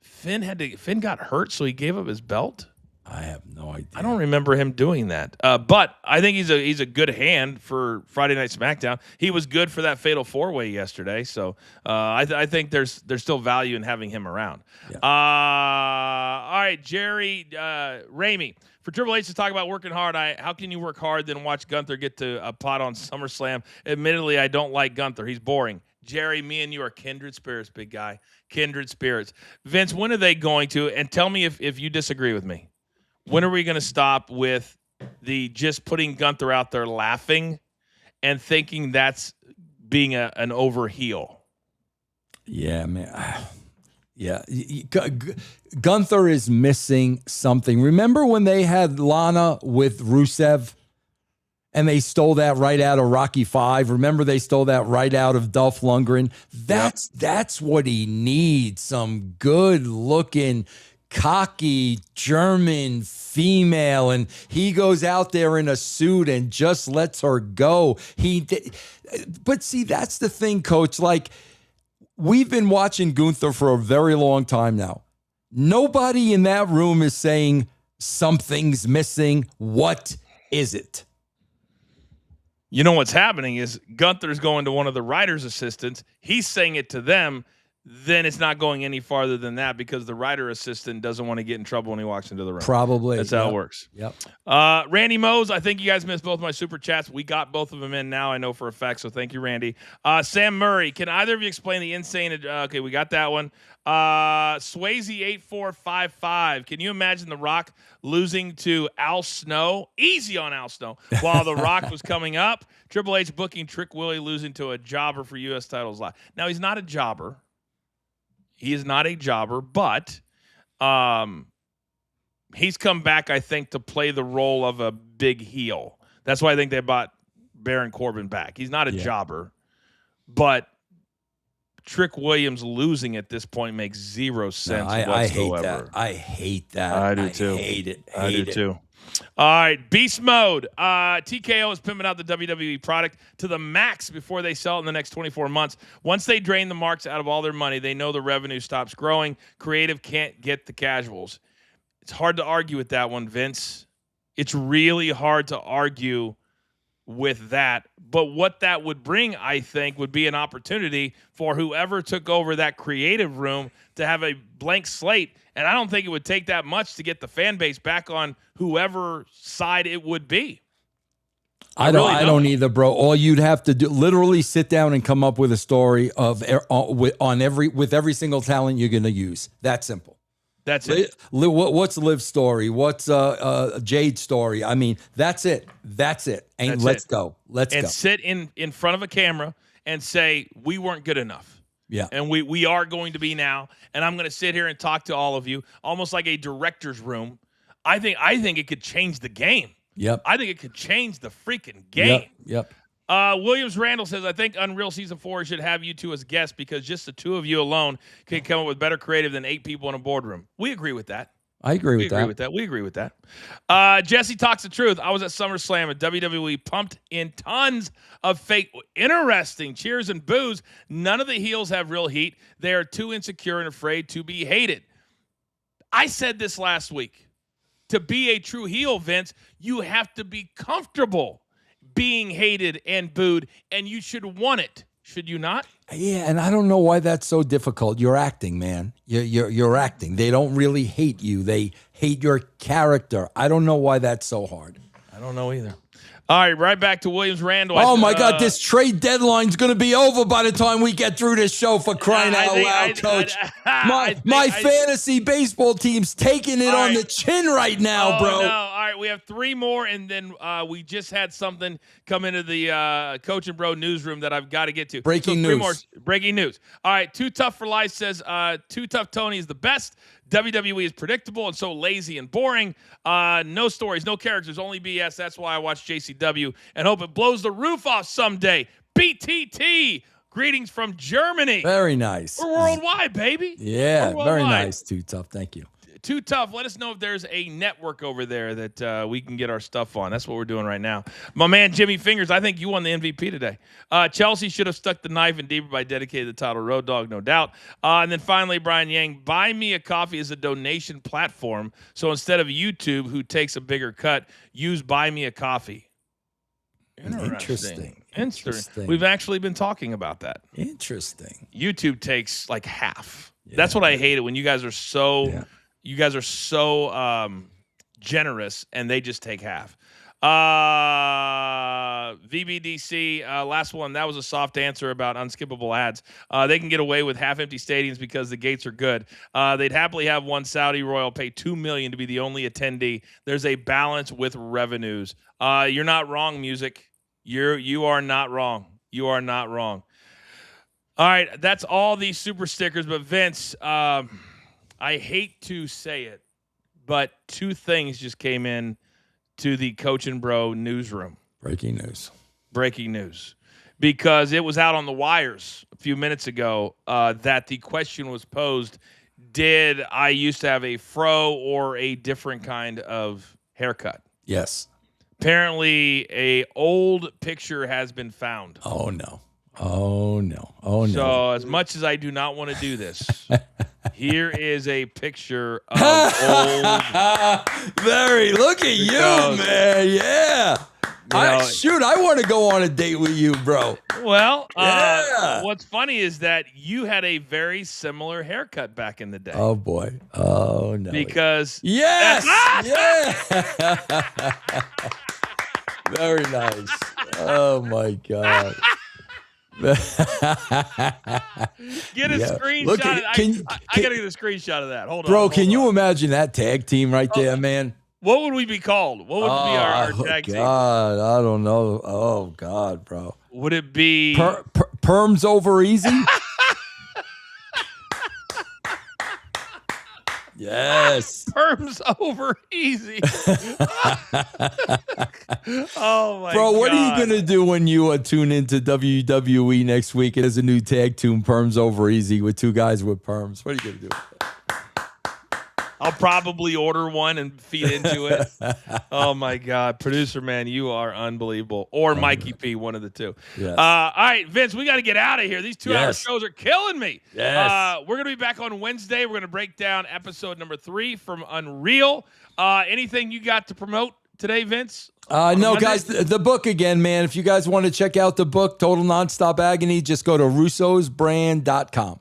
Finn got hurt, so he gave up his belt? I have no idea. I don't remember him doing that. But I think he's a good hand for Friday Night SmackDown. He was good for that Fatal 4-Way yesterday. So I think there's still value in having him around. Yeah. All right, Jerry Ramey. For Triple H to talk about working hard, how can you work hard then watch Gunther get to a pot on SummerSlam? Admittedly, I don't like Gunther. He's boring. Jerry, me and you are kindred spirits, big guy. Kindred spirits. Vince, when are they going to? And tell me if you disagree with me. When are we going to stop with the just putting Gunther out there laughing and thinking that's being an over heel? Yeah, man. Yeah. Gunther is missing something. Remember when they had Lana with Rusev and they stole that right out of Rocky V? Remember they stole that right out of Dolph Lundgren? That's what he needs. Some good looking cocky German female, and he goes out there in a suit and just lets her go. But see, that's the thing, Coach. Like, we've been watching Gunther for a very long time now. Nobody in that room is saying something's missing. What is it? You know what's happening is Gunther's going to one of the writer's assistants. He's saying it to them. Then it's not going any farther than that because the writer assistant doesn't want to get in trouble when he walks into the room. Probably. That's how it works. Yep. Randy Mose, I think you guys missed both my super chats. We got both of them in now, I know for a fact, so thank you, Randy. Sam Murray, can either of you explain the insane okay, we got that one. Swayze8455, can you imagine The Rock losing to Al Snow? Easy on Al Snow. While The Rock was coming up. Triple H booking Trick Willie losing to a jobber for U.S. titles live. Now, he's not a jobber. He is not a jobber, but he's come back, I think, to play the role of a big heel. That's why I think they bought Baron Corbin back. He's not a jobber, but Trick Williams losing at this point makes zero sense whatsoever. I hate that. I do too. Hate it. I do too. All right, Beast Mode. TKO is pimping out the WWE product to the max before they sell it in the next 24 months. Once they drain the marks out of all their money, they know the revenue stops growing. Creative can't get the casuals. It's hard to argue with that one, Vince. It's really hard to argue with that. But what that would bring, I think, would be an opportunity for whoever took over that creative room to have a blank slate. And I don't think it would take that much to get the fan base back on whoever side it would be. I don't either, bro. All you'd have to do, literally sit down and come up with a story of with every single talent you're going to use. That simple. That's it. What's Liv's story? What's Jade's story? I mean, that's it. Let's go. Let's go. And sit in front of a camera and say, we weren't good enough. Yeah. And we are going to be now. And I'm going to sit here and talk to all of you, almost like a director's room. I think it could change the game. Yep. I think it could change the freaking game. Yep. Williams Randall says, I think Unreal Season 4 should have you two as guests because just the two of you alone can come up with better creative than 8 people in a boardroom. We agree with that. I agree with that. We agree with that. Jesse talks the truth. I was at SummerSlam and WWE pumped in tons of fake. Interesting. Cheers and boos. None of the heels have real heat. They are too insecure and afraid to be hated. I said this last week. To be a true heel, Vince, you have to be comfortable being hated and booed, and you should want it. Should you not? Yeah, and I don't know why that's so difficult. You're acting, man. You're acting. They don't really hate you. They hate your character. I don't know why that's so hard. I don't know either. All right, right back to Williams Randall. Oh, my God, this trade deadline's going to be over by the time we get through this show, for crying out loud, Coach. My fantasy baseball team's taking it on the chin right now, bro. No. All right, we have 3 more, and then we just had something come into the Coach and Bro newsroom that I've got to get to. Breaking news. Breaking news. All right, Too Tough for Life says, Too Tough Tony is the best. WWE is predictable and so lazy and boring. No stories, no characters, only BS. That's why I watch JCW and hope it blows the roof off someday. BTT. Greetings from Germany. Very nice. We're worldwide, baby. Yeah, very nice. Too Tough. Thank you. Too Tough. Let us know if there's a network over there that we can get our stuff on. That's what we're doing right now. My man, Jimmy Fingers, I think you won the MVP today. Chelsea should have stuck the knife in deeper by dedicating the title Road Dogg, no doubt. And then finally, Brian Yang, Buy Me a Coffee is a donation platform. So instead of YouTube, who takes a bigger cut, use Buy Me a Coffee. Interesting. We've actually been talking about that. Interesting. YouTube takes like half. Yeah. That's what I hate it when you guys are so... Yeah. You guys are so generous, and they just take half. VBDC, last one. That was a soft answer about unskippable ads. They can get away with half-empty stadiums because the gates are good. They'd happily have one Saudi royal pay $2 million to be the only attendee. There's a balance with revenues. You're not wrong, music. You are not wrong. You are not wrong. All right, that's all these super stickers. But Vince, I hate to say it, but 2 things just came in to the Coach and Bro newsroom. Breaking news. Because it was out on the wires a few minutes ago that the question was posed, did I used to have a fro or a different kind of haircut? Yes. Apparently, a old picture has been found. Oh, no. So as much as I do not want to do this, here is a picture of old. Very. Look at you, man. Yeah. I want to go on a date with you, bro. Well, what's funny is that you had a very similar haircut back in the day. Oh, boy. Oh, no. Because. Yes. Yeah. Very nice. Oh, my God. Get a screenshot. I gotta get a screenshot of that. Hold on, bro. Can you imagine that tag team right there, man? What would we be called? What would be our tag team? God, I don't know. Oh God, bro. Would it be Perms Over Easy? Yes. Perms Over Easy. Oh, my God. Bro, what are you going to do when you tune into WWE next week? There's a new tag team, Perms Over Easy, with 2 guys with perms. What are you going to do? I'll probably order one and feed into it. Oh, my God. Producer, man, you are unbelievable. Or Mikey P, one of the 2. Yes. All right, Vince, we got to get out of here. These 2-hour shows are killing me. Yes. We're going to be back on Wednesday. We're going to break down episode number 3 from Unreal. Anything you got to promote today, Vince? No, guys, the book again, man. If you guys want to check out the book, Total Nonstop Agony, just go to russosbrand.com.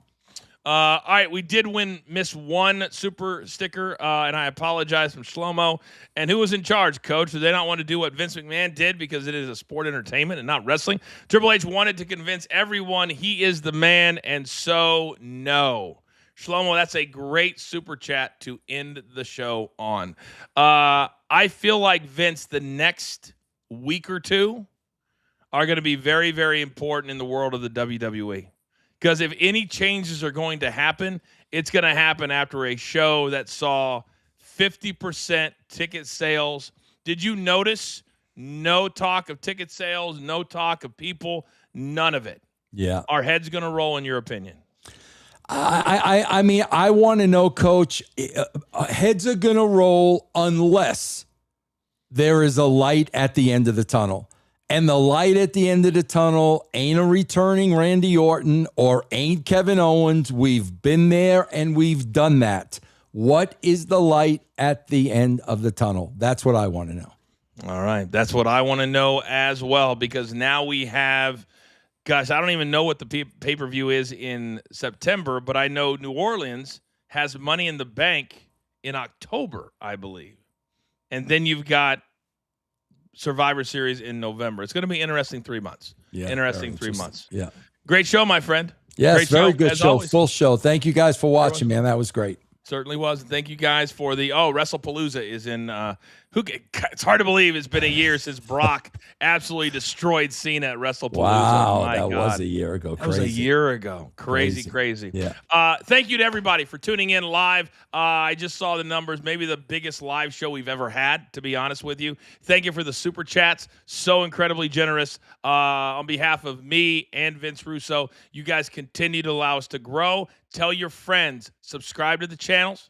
All right, we did win Miss One super sticker, and I apologize from Shlomo. And who was in charge, Coach? Did they not want to do what Vince McMahon did because it is a sport entertainment and not wrestling? Triple H wanted to convince everyone he is the man, and so no. Shlomo, that's a great super chat to end the show on. I feel like, Vince, the next week or 2 are going to be very, very important in the world of the WWE. Because if any changes are going to happen, it's going to happen after a show that saw 50% ticket sales Did you notice no talk of ticket sales, no talk of people, none of it? Yeah. Are heads going to roll, in your opinion? I mean, I want to know, Coach, heads are going to roll unless there is a light at the end of the tunnel. And the light at the end of the tunnel ain't a returning Randy Orton or ain't Kevin Owens. We've been there and we've done that. What is the light at the end of the tunnel? That's what I want to know. All right. That's what I want to know as well, because now we have, gosh, I don't even know what the pay-per-view is in September, but I know New Orleans has Money in the Bank in October, I believe. And then you've got Survivor Series in November. It's going to be interesting 3 months. Yeah, interesting 3 months. Yeah. Great show, my friend. Yes, great very good show. Always. Full show. Thank you guys for watching, man. That was great. Certainly was. And thank you guys for the WrestlePalooza is in it's hard to believe it's been a year since Brock absolutely destroyed Cena at WrestlePalooza. Wow, My that God. was a year ago. That was a year ago. Crazy. Yeah. Thank you to everybody for tuning in live. I just saw the numbers. Maybe the biggest live show we've ever had, to be honest with you. Thank you for the super chats. So incredibly generous. On behalf of me and Vince Russo, you guys continue to allow us to grow. Tell your friends. Subscribe to the channels.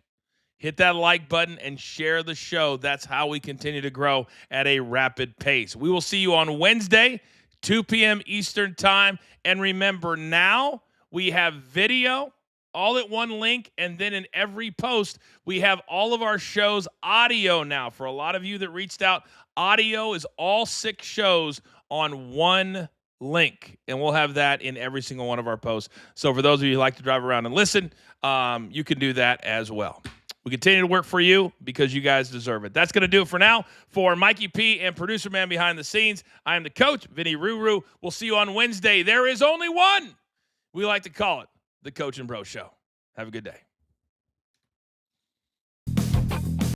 Hit that like button and share the show. That's how we continue to grow at a rapid pace. We will see you on Wednesday, 2 p.m. Eastern time. And remember, now we have video all at one link. And then in every post, we have all of our shows audio now. For a lot of you that reached out, audio is all 6 shows on one link. And we'll have that in every single one of our posts. So for those of you who like to drive around and listen, you can do that as well. We continue to work for you because you guys deserve it. That's going to do it for now. For Mikey P and producer man behind the scenes, I am the coach, Vinny Ruru. We'll see you on Wednesday. There is only one. We like to call it the Coach and Bro Show. Have a good day.